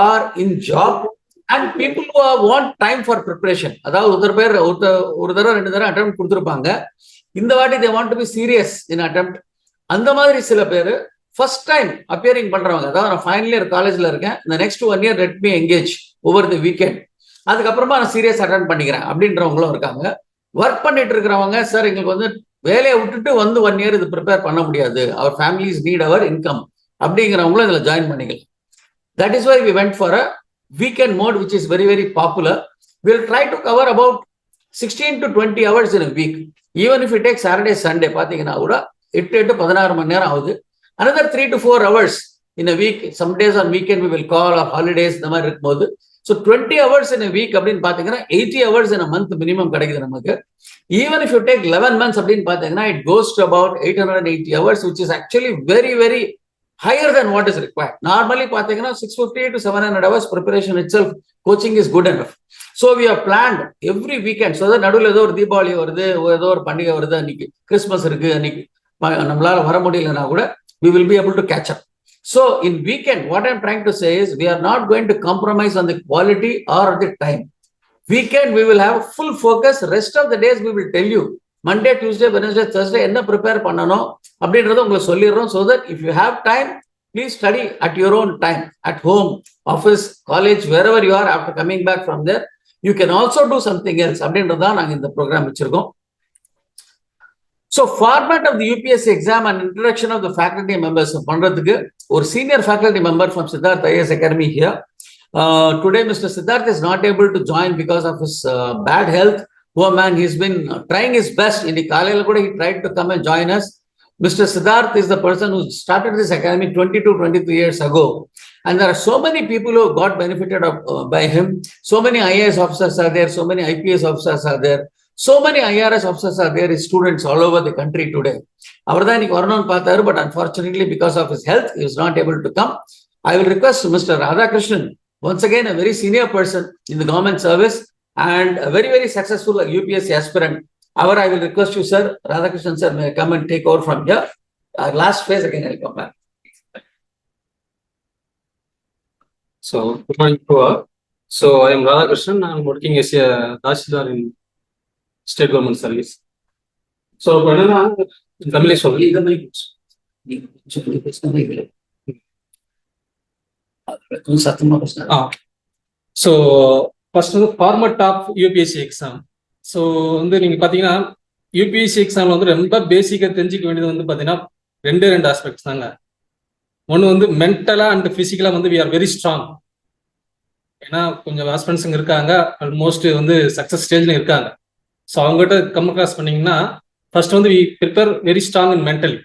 are in job and people who want time for preparation. அதாவது ஒரு தடவை 2 தடவை அட்டெம்ப்ட் கொடுத்துருப்பாங்க. இந்த வாட்டி they want to be serious in attempt. அந்த மாதிரி சில பேர் ஃபர்ஸ்ட் டைம் அப்பியரிங் பண்றவங்க, அதாவது நான் ஃபைனல் இயர் காலேஜ்ல இருக்கேன், இந்த next 1 year let me engage over the weekend, அதுக்கப்புறமா நான் சீரியஸ் அட்டென்ட் பண்ணிக்கிறேன் அப்படின்றவங்களும் இருக்காங்க. ஒர்க் பண்ணிட்டு இருக்கிறவங்க, சார் எங்களுக்கு வந்து வேலையை விட்டுட்டு வந்து 1 year இது ப்ரிப்பேர் பண்ண முடியாது, our families need our income அப்படிங்கிறவங்களும் இதில் ஜாயின் பண்ணிக்கலாம். That is why we went for a weekend mode which is very very popular. Will try to cover about 16 to 20 hours in a week. Even if you take Saturday, Sunday, பார்த்தீங்கன்னா கூட 8 to 16 மணி நேரம் ஆகுது. Another 3 to 4 hours in a week. Some days on weekend we will call, or holidays இந்த மாதிரி இருக்கும்போது. So 20 hours in a week அப்படின்னு பார்த்தீங்கன்னா 80 hours in a month minimum கிடைக்குது நமக்கு. Even if you take 11 months அப்படின்னு பார்த்தீங்கன்னா it goes to about 880 hours, which is actually very very higher than what is required. Normally பார்த்தீங்கன்னா 650 to 700 hours preparation itself, coaching is good enough. So we have planned every weekend. So நடுவில் ஏதோ ஒரு தீபாவளி வருது, ஏதோ ஒரு பண்டிகை வருது, அன்னைக்கு கிறிஸ்மஸ் இருக்கு, அன்னைக்கு நம்மளால வர முடியலன்னா கூட we will be able to catch up. So in weekend, what I'm trying to say is we are not going to compromise on the quality or the time. Weekend we will have full focus. Rest of the days we will tell you Monday, Tuesday, Wednesday, Thursday என்ன prepare பண்ணணும் அப்படின்றத உங்களுக்கு சொல்லிடுறோம். So that if you have time, please study at your own time, at home, office, college, wherever you are. After coming back from there, you can also do something else. அப்படின்றதா நாங்கள் இந்த program வச்சிருக்கோம். So format of the UPSC exam and introduction of the faculty members பண்றதுக்கு ஒரு senior faculty member from Siddharth IAS Academy here. Today Mr. Siddharth is not able to join because of his bad health. Poor man, he's been trying his best. In the Kalayala kuda he tried to come and join us. Mr. Siddharth is the person who started this academy 22-23 years ago. And there are so many people who got benefited by him. So many IAS officers are there. So many IPS officers are there. So many IRS officers are there, his students all over the country today. Avardan இன்னைக்கு வரணும்னு பார்த்தாரு, but unfortunately because of his health he was not able to come. I will request Mr. Radhakrishnan, once again a very senior person in the government service and a very very successful UPSC aspirant. I will request you, sir, Radhakrishnan sir, may come and take over from here. Last phase again I'll come back. So good morning to all. So I am Radhakrishnan. I am working as a Tahsildar in state government service. So இப்போ என்னன்னா தமிழே சொல்லுங்க. So first வந்து format of UPSC exam. So வந்து நீங்கள் பார்த்தீங்கன்னா UPSC எக்ஸாமில் வந்து ரொம்ப பேசிக்காக தெரிஞ்சிக்க வேண்டியது வந்து பார்த்தீங்கன்னா ரெண்டு ஆஸ்பெக்ட்ஸ் தாங்க. ஒன்று வந்து மென்டலாக அண்ட் ஃபிசிக்கலாக வந்து வி ஆர் வெரி ஸ்ட்ராங். ஏன்னா கொஞ்சம் ஆஸ்பென்ஸுங்க இருக்காங்க, ஆல்மோஸ்ட் வந்து சக்ஸஸ் ஸ்டேஜில் இருக்காங்க. ஸோ அவங்ககிட்ட கம் கிராஸ் பண்ணீங்கன்னா ஃபர்ஸ்ட் வந்து we prepare very strong in mentally.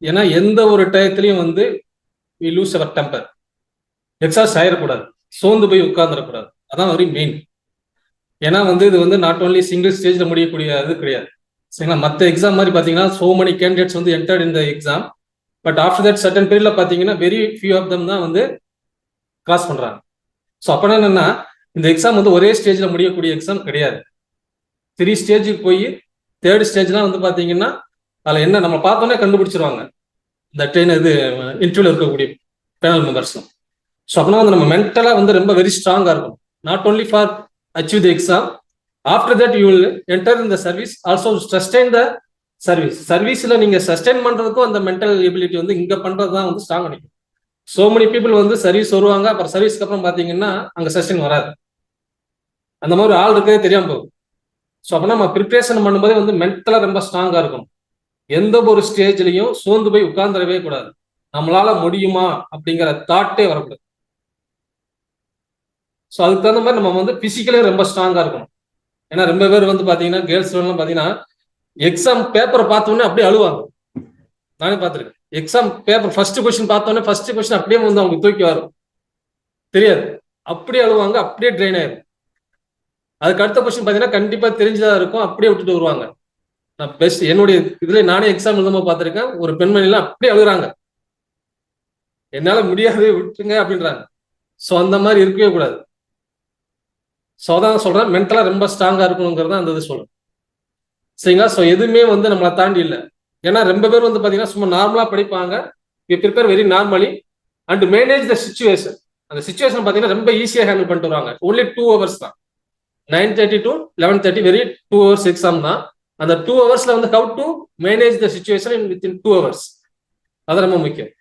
ஏன்னா எந்த ஒரு டயத்துலையும் வந்து we lose our temper, exhaust ஆயிடக்கூடாது, சோர்ந்து போய் உட்கார்ந்துடக்கூடாது. அதான் வெரி மெயின். ஏன்னா வந்து இது வந்து நாட் ஓன்லி சிங்கிள் ஸ்டேஜில் முடியக்கூடிய இது கிடையாது. சரிங்களா? மற்ற எக்ஸாம் மாதிரி பார்த்தீங்கன்னா சோ மெனி கேண்டிடேட்ஸ் வந்து entered in the exam, but after that certain பீரியட்ல பார்த்தீங்கன்னா வெரி ஃபியூ ஆஃப் தம் தான் வந்து கிராஸ் பண்ணுறாங்க. ஸோ அப்போ என்னன்னா இந்த எக்ஸாம் வந்து ஒரே ஸ்டேஜில் முடியக்கூடிய எக்ஸாம் கிடையாது. 3 ஸ்டேஜுக்கு போய் 3rd ஸ்டேஜ்லாம் வந்து பார்த்தீங்கன்னா அதில் என்ன நம்ம பார்த்தோன்னே கண்டுபிடிச்சிருவாங்க இந்த இது இன்டர்வியூவில் இருக்கக்கூடிய பேனல் மெம்பர்ஸும். ஸோ அப்படின்னா வந்து நம்ம மென்டலாக வந்து ரொம்ப வெரி ஸ்ட்ராங்காக இருக்கும். Not only for achieve the exam, after that you will enter in the service, also sustain the service. சர்வீஸில் நீங்கள் சஸ்டெயின் பண்ணுறதுக்கும் அந்த மென்டல் எபிலிட்டி வந்து இங்கே பண்ணுறது தான் வந்து ஸ்ட்ராங் பண்ணிக்கும். சோ மெனி பீப்புள் வந்து சர்வீஸ் வருவாங்க, அப்புறம் சர்வீஸ்க்கு அப்புறம் பார்த்தீங்கன்னா அங்கே சஸ்டெயின் வராது. அந்த மாதிரி ஆள் இருக்கவே தெரியாமல் போகும். ஸோ அப்படின்னா நம்ம ப்ரிப்ரேஷன் பண்ணும்போதே வந்து மென்டலாக ரொம்ப ஸ்ட்ராங்காக இருக்கணும். எந்த ஒரு ஸ்டேஜ்லையும் சோர்ந்து போய் உட்கார்ந்துடவே கூடாது. நம்மளால முடியுமா அப்படிங்கிற தாட்டே வரக்கூடாது. ஸோ அதுக்கு தகுந்த மாதிரி நம்ம வந்து பிசிக்கலே ரொம்ப ஸ்ட்ராங்காக இருக்கணும். ஏன்னா ரொம்ப பேர் வந்து பார்த்தீங்கன்னா கேர்ள்ஸ் எல்லாம் பார்த்தீங்கன்னா எக்ஸாம் பேப்பரை பார்த்தோன்னே அப்படியே அழுவாங்க. நானே பார்த்துருக்கேன். எக்ஸாம் பேப்பர் ஃபர்ஸ்ட் கொஸ்டின் பார்த்தோன்னே ஃபர்ஸ்ட் கொஸ்டின் அப்படியே வந்து அவங்க தூக்கி வரும், தெரியாது, அப்படியே அழுவாங்க, அப்படியே ட்ரெயின் ஆயிடும். அதுக்கு அடுத்த கொஸ்டின் பார்த்தீங்கன்னா கண்டிப்பாக தெரிஞ்சுதான் இருக்கும், அப்படியே விட்டுட்டு வருவாங்க. நான் பெஸ்ட் என்னுடைய இதுல நானே எக்ஸாம் எழுதும்போது பார்த்துருக்கேன், ஒரு பெண்மணிலாம் அப்படியே அழுகுறாங்க, என்னால முடியாது விட்டுருங்க அப்படின்றாங்க. ஸோ அந்த மாதிரி இருக்கவே கூடாது. ஸோ அதான் சொல்றேன், மென்டலா ரொம்ப ஸ்ட்ராங்கா இருக்கணுங்கிறத அந்த இது சொல்றேன். சரிங்களா? ஸோ எதுவுமே வந்து நம்மளை தாண்டி இல்லை. ஏன்னா ரொம்ப பேர் வந்து பார்த்தீங்கன்னா சும்மா நார்மலா படிப்பாங்க, we prepare very normally, and manage the situation. அந்த சிச்சுவேஷன் பார்த்தீங்கன்னா ரொம்ப ஈஸியாக ஹேண்டில் பண்ணிட்டு வருவாங்க. ஒன்லி 2 hours தான், 9:30 to 11:30, வெரி 2 hours எக்ஸாம் தான். அந்த 2 hours வந்து how to manage the situation in within 2 hours, அது ரொம்ப முக்கியம்.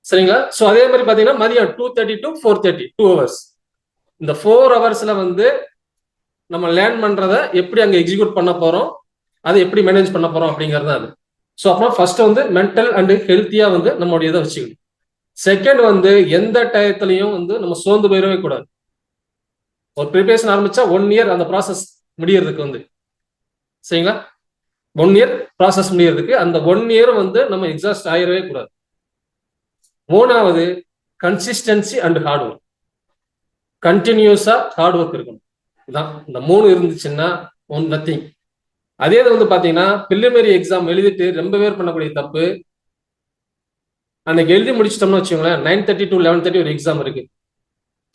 சரிங்களா? ஸோ அதே மாதிரி பார்த்தீங்கன்னா மதியம் 2:30 to 4:30, 2 hours. இந்த 4 hours வந்து நம்ம லேர்ன் பண்றதை எப்படி அங்கே எக்ஸிக்யூட் பண்ண போறோம், அதை எப்படி மேனேஜ் பண்ண போறோம் அப்படிங்கிறது அது. ஸோ அப்புறம் ஃபர்ஸ்ட் வந்து மென்டல் அண்ட் ஹெல்த்தியா வந்து நம்மளுடைய இதை வச்சுக்கணும். செகண்ட் வந்து எந்த டயத்துலையும் வந்து நம்ம சோர்ந்து போயிடவே கூடாது. ஒரு ப்ரிப்பரேஷன் ஆரம்பிச்சா 1 year அந்த ப்ராசஸ் முடியறதுக்கு வந்து, சரிங்களா, 1 year ப்ராசஸ் முடியறதுக்கு அந்த 1 year வந்து நம்ம எக்ஸாஸ்ட் ஆயிடவே கூடாது. மூணாவது கன்சிஸ்டன்சி அண்ட் ஹார்ட் ஒர்க், கண்டினியூஸா ஹார்ட் ஒர்க் இருக்கணும். இதான் இந்த 3 இருந்துச்சுன்னா நத்திங். அதே வந்து பாத்தீங்கன்னா பிலிமினரி எக்ஸாம் எழுதிட்டு ரொம்ப பேர் பண்ணக்கூடிய தப்பு, அன்னைக்கு எழுதி முடிச்சிட்டோம்னு வச்சுக்கோங்களேன், 9:30 to 11:30 ஒரு எக்ஸாம் இருக்கு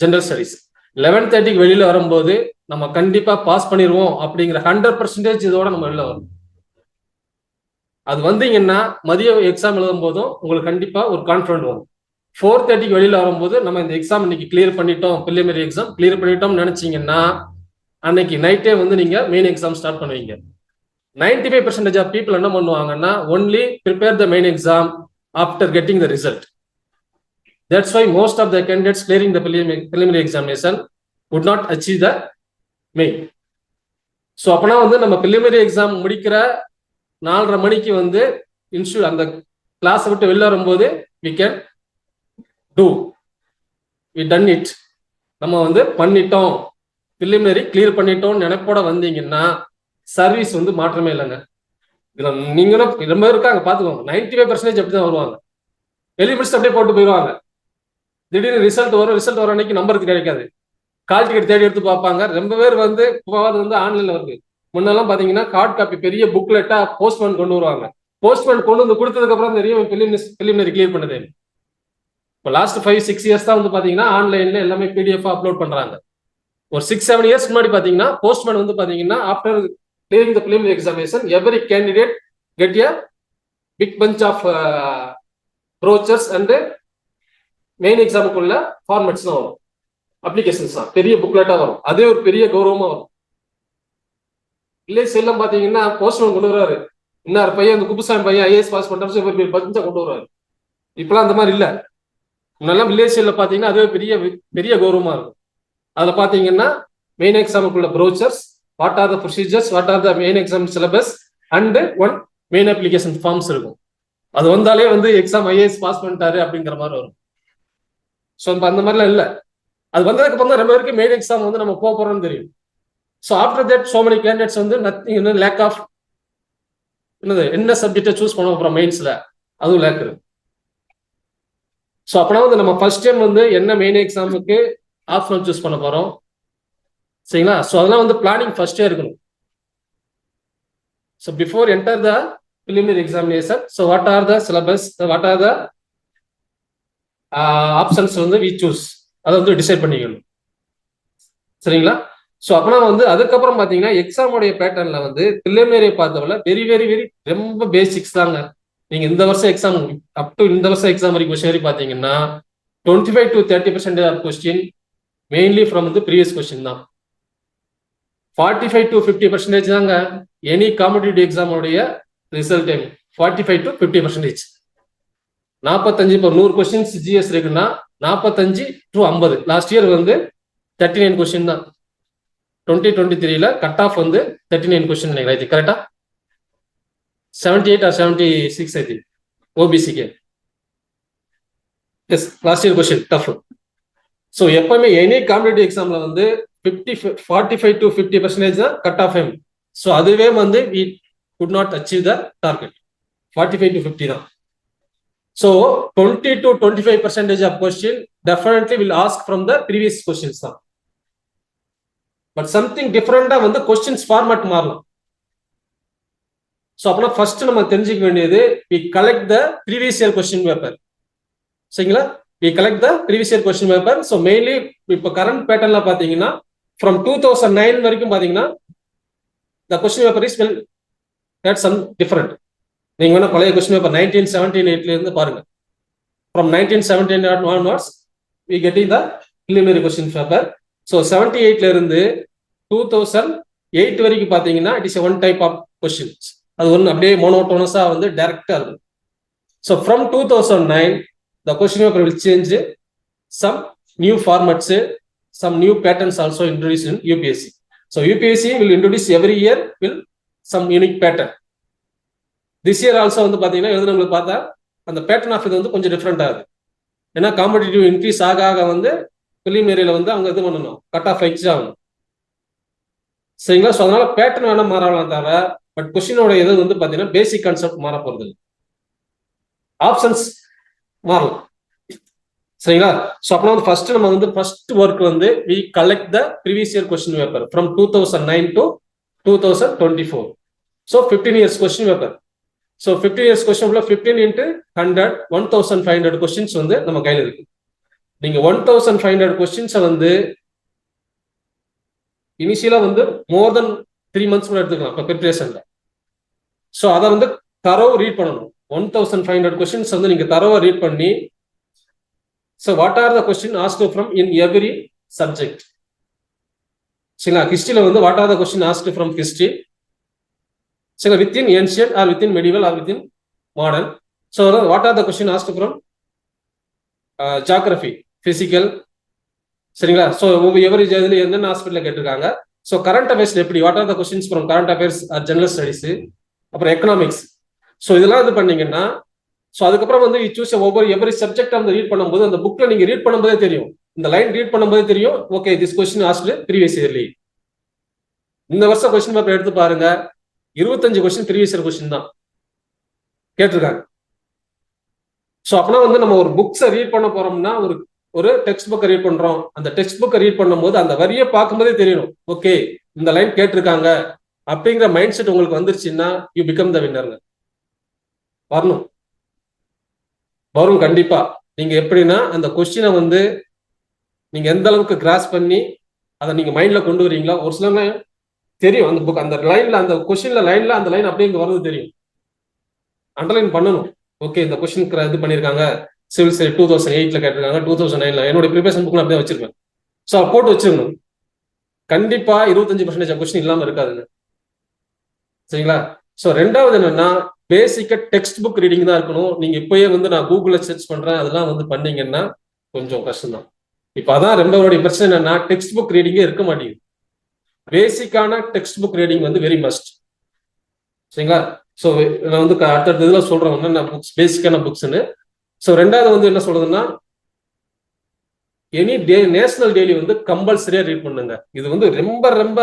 ஜெனரல் ஸ்டடிஸ். 11:30 வெளியில வரும்போது நம்ம கண்டிப்பா பாஸ் பண்ணிடுவோம் அப்படிங்கிற 100% இதோட நம்ம வெளில வரும். அது வந்தீங்கன்னா மதிய எக்ஸாம் எழுதும் போதும் உங்களுக்கு கண்டிப்பா ஒரு கான்ஃபிடன்ட் வரும். 4:30 வெளியில வரும்போது நம்ம இந்த எக்ஸாம் இன்னைக்கு கிளியர் பண்ணிட்டோம், பிலிமினரி எக்ஸாம் கிளியர் பண்ணிட்டோம்னு நினைச்சீங்கன்னா அன்னைக்கு நைட்டே வந்து நீங்க மெயின் எக்ஸாம் ஸ்டார்ட் பண்ணுவீங்க. 95% ஆஃப் பீப்புள் என்ன பண்ணுவாங்கன்னா only prepare the main exam after getting the result. That's why most of the candidates clearing the preliminary examination would not achieve the main. So அப்பனா வந்து நம்ம preliminary எக்ஸாம் முடிக்கிற 4:30 மணிக்கு வந்து அந்த கிளாஸை விட்டு வெளில வரும்போது we can do, we done it, நம்ம வந்து பண்ணிட்டோம், preliminary கிளியர் பண்ணிட்டோம் நினைப்போட வந்தீங்கன்னா சர்வீஸ் வந்து மாற்றமே இல்லைங்க. நீங்களும் ரொம்ப இருக்காங்க பாத்துக்கோங்க, 95% அப்படிதான் வருவாங்க. வெளியே முடிச்சுட்டு அப்படியே போட்டு போயிடுவாங்க. திடீர்னு ரிசல்ட் வரும், ரிசல்ட் வர அன்னைக்கு நம்பருக்கு கிடைக்காது, கால் டிக்கெட் தேடி எடுத்து பார்ப்பாங்க. ரொம்ப பேர் வந்து வந்து ஆன்லைன்ல வருது. முன்னெல்லாம் பாத்தீங்கன்னா ஹார்ட் காப்பி பெரிய புக்லெட்டா போஸ்ட்மேன் கொண்டு வருவாங்க. போஸ்ட்மேன் கொண்டு வந்து கொடுத்ததுக்கு அப்புறம் தெரியும் பிலிமினரி கிளியர் பண்ணது. இப்போ லாஸ்ட் 5-6 years தான் வந்து பாத்தீங்கன்னா ஆன்லைன்ல எல்லாமே PDF அப்லோட் பண்றாங்க. ஒரு 6-7 years முன்னாடி பாத்தீங்கன்னா போஸ்ட்மேன் வந்து பாத்தீங்கன்னா after clearing the preliminary examination, every candidate get a big bunch of brochures and main exam குள்ள ஃபார்மேட்ஸ் தான் வரும், அப்ளிகேஷன்ஸ் தான் பெரிய புக்லெட்டா வரும். அதே ஒரு பெரிய கௌரவமா வரும். வில்லேஜ் எல்லாம் பாத்தீங்கன்னா போஸ்ட்மேன் கொண்டு வர்றாரு, இன்னார் பையன் அந்த குப்புசாமி பையன் IAS பாஸ் பண்றாரு, பஞ்சா கொண்டு வருவாரு. இப்பெல்லாம் அந்த மாதிரி இல்ல. முன்னெல்லாம் வில்லேஜ் பாத்தீங்கன்னா அதுவே பெரிய பெரிய கௌரவமா இருக்கும். அதுல பாத்தீங்கன்னா main எக்ஸாமுக்குள்ள brochures, what are the procedures, what are the main exam syllabus and one main application forms இருக்கும். அது வந்தாலே வந்து எக்ஸாம் IAS பாஸ் பண்ணிட்டாரு அப்படிங்கிற மாதிரி வரும். ஸோ அந்த மாதிரிலாம் இல்லை. அது வந்ததுக்கு அப்புறம் தான் ரொம்ப பேருக்கு மெயின் எக்ஸாம் வந்து நம்ம போக போறோம்னு தெரியும். So after that so many candidates வந்து நத்திங், லேக் ஆஃப் என்ன சப்ஜெக்டை சூஸ் பண்ண போறோம் மெயின்ஸ்ல, அதுவும் லேக் இருக்கு. ஸோ அப்பனா வந்து நம்ம ஃபர்ஸ்ட் டைம் வந்து என்ன மெயின் எக்ஸாமுக்கு ஆப்ஷனல் சூஸ் பண்ண போறோம், சரிங்களா? ஸோ அதெல்லாம் வந்து பிளானிங் ஃபர்ஸ்டே இருக்கணும். So before enter the preliminary examination, so what are the syllabus, what are the options வந்து வி சூஸ், அதை வந்து டிசைட் பண்ணிக்கணும், சரிங்களா? ஸோ அப்பனா வந்து அதுக்கப்புறம் பார்த்தீங்கன்னா எக்ஸாமுடைய பேட்டர்ன்ல வந்து preliminary பார்த்தவரை வெரி வெரி வெரி ரொம்ப பேசிக்ஸ் தாங்க. நீங்க இந்த வருஷம் எக்ஸாம் அப் டு இந்த வருஷம் எக்ஸாம் வரைக்கும் கொஸ்டின் வரைக்கும் பார்த்தீங்கன்னா 25 to 30% of question mainly from வந்து ப்ரீவியஸ் கொஸ்டின் தான். 45 to 50% தாங்க எனி காம்படிட்டிவ் எக்ஸாமுடைய ரிசல்ட் டைம். 45 to 50%. 45 இப்போ 100 கொஸ்டின்ஸ் GS இருக்குன்னா 45 to 50. லாஸ்ட் இயர் வந்து 39 கொஸ்டின் தான். 2023ல கட் ஆஃப் வந்து 39 கொஸ்டின் நினைக்கிறேன். இது கரெக்டா 78 or 76 ஐ திங்க் ஓபிசிக்கு. Yes, last year question tough. So எப்பவுமே எனி காம்படிட்டிவ் எக்ஸாம்ல வந்து 45 to 50% தான் கட் ஆஃப் டைம். ஸோ அதுவே வந்து we could not achieve the target. 45 to 50 தான். So 20 to 25% of question definitely will ask from the previous questions தான். But something different வந்து questions format மாறலாம். ஸோ அப்பனா ஃபர்ஸ்ட் நம்ம தெரிஞ்சுக்க வேண்டியது we collect the previous year question paper. சரிங்களா? we collect the previous year question paper. So mainly இப்போ current பேட்டர்ன்ல பாத்தீங்கன்னா from 2009 வரைக்கும் பாத்தீங்கன்னா the question paper is well had some different. நீங்க வேணா பழைய question paper 1978 இருந்து பாருங்க. from 1979 onwards we getting the preliminary question paper. So 78ல இருந்து 2008 வரைக்கும் பாத்தீங்கன்னா it is a one type of questions. அது ஒன்று அப்படியே மோனோட்டோனஸா வந்து டைரக்டா இருக்கும். So from 2009 the question paper will change some new formats, some new patterns also introduced in UPSC. So UPSC will introduce every year will some unique pattern. This year also வந்து பாத்தீங்கன்னா எழுதுனவங்களுக்கு பார்த்தா அந்த பேட்டர்ன் ஆஃப் இது வந்து கொஞ்சம் different ஆகுது. ஏன்னா competitive increase ஆக ஆக வந்து பிலிமினரியில வந்து அவங்க இது பண்ணணும், கட் ஆஃப் எக்ஸ் ஆகணும், சரிங்களா? ஸோ அதனால பேட்டர்ன் வேணா மாறலாம் தவிர பட் கொஸ்டினோட இது வந்து பாத்தீங்கன்னா பேசிக் கான்செப்ட் மாற போறது இல்லை. ஆப்ஷன்ஸ் மாறலாம், சரிங்களா? ஸோ அப்போ வந்து ஃபர்ஸ்ட் நம்ம வந்து ஃபர்ஸ்ட் ஒர்க் வந்து we collect the previous year question paper from 2009 to 2024. So 15 years question paper. So 15 years question paper 15 into 100 1500 questions வந்து நம்ம கையில் இருக்கு. நீங்க 1500 கொஸ்டின்ஸை வந்து இனிஷியலா வந்து மோர் தென் 3 months கூட எடுத்துக்கலாம் இப்போ ப்ரிப்பரேஷன்ல. ஸோ அதை வந்து தரவு ரீட் பண்ணணும். 1500 கொஸ்டின்ஸ் வந்து நீங்க தரவா ரீட் பண்ணி so what are the question asked from in every subject, சரிங்களா? ஹிஸ்டரியில வந்து what are the question asked from history, சரிங்களா? Within ancient or within medieval or within modern. So what are the question asked from geography, physical, சரிங்களா? So every இதுல என்னென்ன ஹாஸ்பிட்டல் கேட்டிருக்காங்க. So current affairs எப்படி, what are the questions from current affairs or general studies, அப்புறம் economics. ஸோ இதெல்லாம் இது பண்ணீங்கன்னா ஸோ அதுக்கப்புறம் வந்து சூஸ் ஒவ்வொரு எவ்ரி சப்ஜெக்ட் வந்து ரீட் பண்ணும்போது அந்த புக்ல நீங்க ரீட் பண்ணும்போதே தெரியும், இந்த லைன் ரீட் பண்ணும்போதே தெரியும், okay this question asked previous yearly. இந்த வருஷம் கொஸ்டின் பேப்பர் எடுத்து பாருங்க, 25 கொஸ்டின் ப்ரீவியஸ் இயர் கொஸ்டின் தான் கேட்டிருக்காங்க. ஸோ அப்படின்னா வந்து நம்ம ஒரு புக்ஸை ரீட் பண்ண போறோம்னா ஒரு டெக்ஸ்ட் புக்கை ரீட் பண்றோம், அந்த டெக்ஸ்ட் புக்கை ரீட் பண்ணும்போது அந்த வரியை பார்க்கும்போதே தெரியணும், ஓகே இந்த லைன் கேட்டிருக்காங்க அப்படிங்கிற மைண்ட் செட் உங்களுக்கு வந்துருச்சுன்னா யூ பிகம் த வின்னருங்க. வரும் கண்டிப்பா. நீங்க எப்படின்னா அந்த கொஸ்டினை வந்து நீங்க எந்த அளவுக்கு கிராஸ் பண்ணி அதை நீங்க மைண்ட்ல கொண்டு வரீங்களா. ஒரு சில தெரியும் அந்த புக் அந்த லைன்ல அந்த கொஸ்டின்ல லைன்ல அந்த லைன் அப்படியே இங்க வருது தெரியும், அண்டர்லைன் பண்ணணும். ஓகே இந்த கொஸ்டின் இது பண்ணிருக்காங்க, சிவில் சர்வீஸ் 2008ல கேட்டிருக்காங்க, 2009ல என்னோட ப்ரிப்பரேஷன் புக் அப்படியே வச்சிருக்கேன். ஸோ போட்டு வச்சிருக்கணும். கண்டிப்பா 25% கொஸ்டின் இல்லாம இருக்காதுங்க, சரிங்களா? ஸோ ரெண்டாவது என்னன்னா பேசிக்கா டெக்ஸ்ட் புக் ரீடிங் தான் இருக்கணும். நீங்க இப்பயே வந்து நான் கூகுள்ல சர்ச் பண்றேன் அதெல்லாம் வந்து பண்ணீங்கன்னா கொஞ்சம் கஷ்டம் தான். இப்ப அதான் ரெண்டாவது பிரச்சனை என்னன்னா டெக்ஸ்ட் புக் ரீடிங்கே இருக்க மாட்டேங்குது. பேசிக்கான டெக்ஸ்ட் புக் ரீடிங் வந்து வெரி மஸ்ட், சரிங்களா? ஸோ நான் வந்து அடுத்த இதுல சொல்றேன் என்னென்ன புக்ஸ் பேசிக்கான புக்ஸ்ன்னு. ஸோ ரெண்டாவது வந்து என்ன சொல்றதுன்னா எனி நேஷனல் டெய்லி வந்து கம்பல்சரியா ரீட் பண்ணுங்க. இது வந்து ரொம்ப ரொம்ப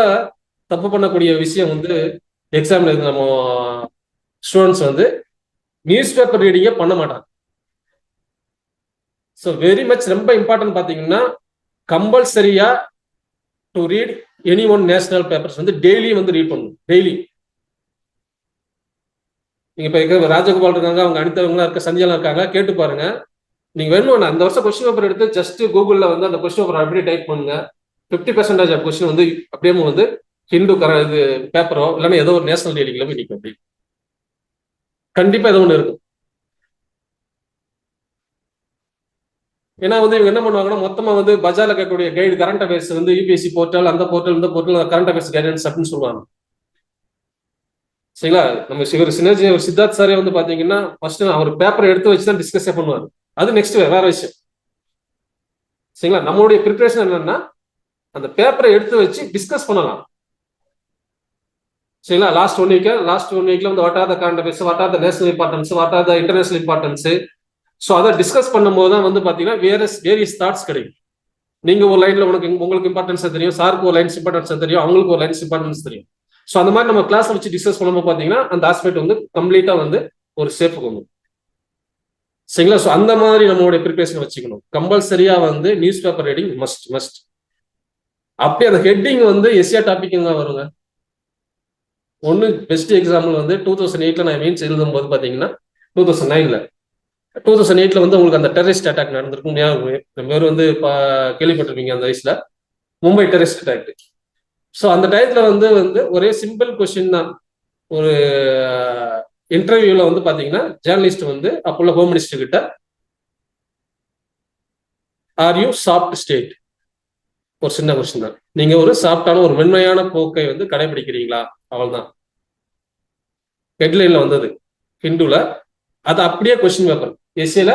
தப்பு பண்ணக்கூடிய விஷயம் வந்து எக்ஸாம்ல நம்ம ஸ்டூடெண்ட்ஸ் வந்து நியூஸ் பேப்பர் ரீடிங்கே பண்ண மாட்டாங்க. ஸோ வெரி மச் ரொம்ப இம்பார்ட்டன்ட் பார்த்தீங்கன்னா கம்பல்சரியா to read any one national papers வந்து டெய்லி வந்து ரீட் பண்ணணும். டெய்லி நீங்க இப்போ ராஜகோபால் இருக்காங்க, அவங்க அனிதவங்களா இருக்க, சந்தியாலாம் இருக்காங்க, கேட்டு பாருங்க. நீங்க வேணும் அந்த வருஷம் கொஸ்டின் பேப்பர் எடுத்து ஜஸ்ட் கூகுள்ல வந்து அந்த கொஸ்டின் பேப்பர் அப்படியே டைப் பண்ணுங்க. 50% ஆஃப் கொஸ்டின் வந்து அப்படியே வந்து ஹிந்து இது பேப்பரோ இல்லைன்னா ஏதோ ஒரு நேஷனல் டெய்லிங்களோ போய் நிற்கும். அப்படி கண்டிப்பா ஏதோ ஒன்று இருக்கும். ஏன்னா வந்து இவங்க என்ன பண்ணுவாங்கன்னா மொத்தமா வந்து பஜார்ல கேட்கக்கூடிய கைடு கரண்ட் அஃபேர்ஸ் வந்து யூபிஎஸ்சி போர்ட்டல் அந்த போர்ட்டல் இந்த போர்ட்டல் கரண்ட் அஃபேர்ஸ் கைடன்ஸ் அப்படின்னு சொல்லுவாங்க, சரிங்களா? நம்ம ஒரு சினர்ஜி ஒரு சித்தார்த் சாரே வந்து பாத்தீங்கன்னா ஃபர்ஸ்ட் அவர் பேப்பரை எடுத்து வச்சு தான் டிஸ்கஸே பண்ணுவார். அது நெக்ஸ்ட் வேற விஷயம், சரிங்களா? நம்மளுடைய ப்ரிப்பரேஷன் என்னன்னா அந்த பேப்பரை எடுத்து வச்சு டிஸ்கஸ் பண்ணலாம், சரிங்களா? லாஸ்ட் ஒன் வீக்ல வந்து what are the current affairs, what are the national importance, what are the international importance. So அதை டிஸ்கஸ் பண்ணும்போது தான் வந்து பாத்தீங்கன்னா வேரியஸ் தாட்ஸ் கிடைக்கும். நீங்க ஒரு லைன்ல உங்களுக்கு இம்பார்ட்டன்ஸ் தெரியும், சாருக்கு ஒரு லைன்ஸ் இம்பார்ட்டன்ஸ் தெரியும், அவங்களுக்கு ஒரு லைன்ஸ் இம்பார்ட்டன்ஸ் தெரியும். ஸோ அந்த மாதிரி நம்ம கிளாஸ் வச்சு டிஸ்கஸ் பண்ணும்போது பாத்தீங்கன்னா அந்த ஆஸ்பெக்ட் வந்து கம்ப்ளீட்டா வந்து ஒரு சேஃபுக்கு வந்து, சரிங்களா? ஸோ அந்த மாதிரி நம்மளுடைய ப்ரிப்பரேஷன் வச்சுக்கணும். கம்பல்சரியா வந்து நியூஸ் பேப்பர் ரீடிங் மஸ்ட். அப்படியே அந்த ஹெட்டிங் வந்து எஸ்ஏ டாபிக் தான் வருங்க. ஒன்னு பெஸ்ட் எக்ஸாம்பிள் வந்து 2008ல நான் மீன்ஸ் எழுதும் போது பாத்தீங்கன்னா 2008ல வந்து உங்களுக்கு அந்த டெரரிஸ்ட் அட்டாக் நடந்திருக்கும், ஞாபகம் பேர் வந்து கேள்விப்பட்டிருப்பீங்க அந்த வயசுல, மும்பை டெரரிஸ்ட் அட்டாக். ஸோ அந்த டயத்துல வந்து ஒரே சிம்பிள் கொஸ்டின் தான். ஒரு இன்டர்வியூல வந்து பாத்தீங்கன்னா ஜேர்னலிஸ்ட் வந்து அப்போள்ள ஹோம் மினிஸ்டர் கிட்ட ஆர் யூ சாஃப்ட் ஸ்டேட்? ஒரு சின்ன கொஸ்டின் தான். நீங்க ஒரு சாஃப்டான ஒரு மென்மையான போக்கை வந்து கடைபிடிக்கிறீங்களா? அவ்வளவுதான். ஹெட்லைன்ல வந்தது ஹிந்துல, அது அப்படியே கொஸ்டின் பேப்பர் எஸ்ஏல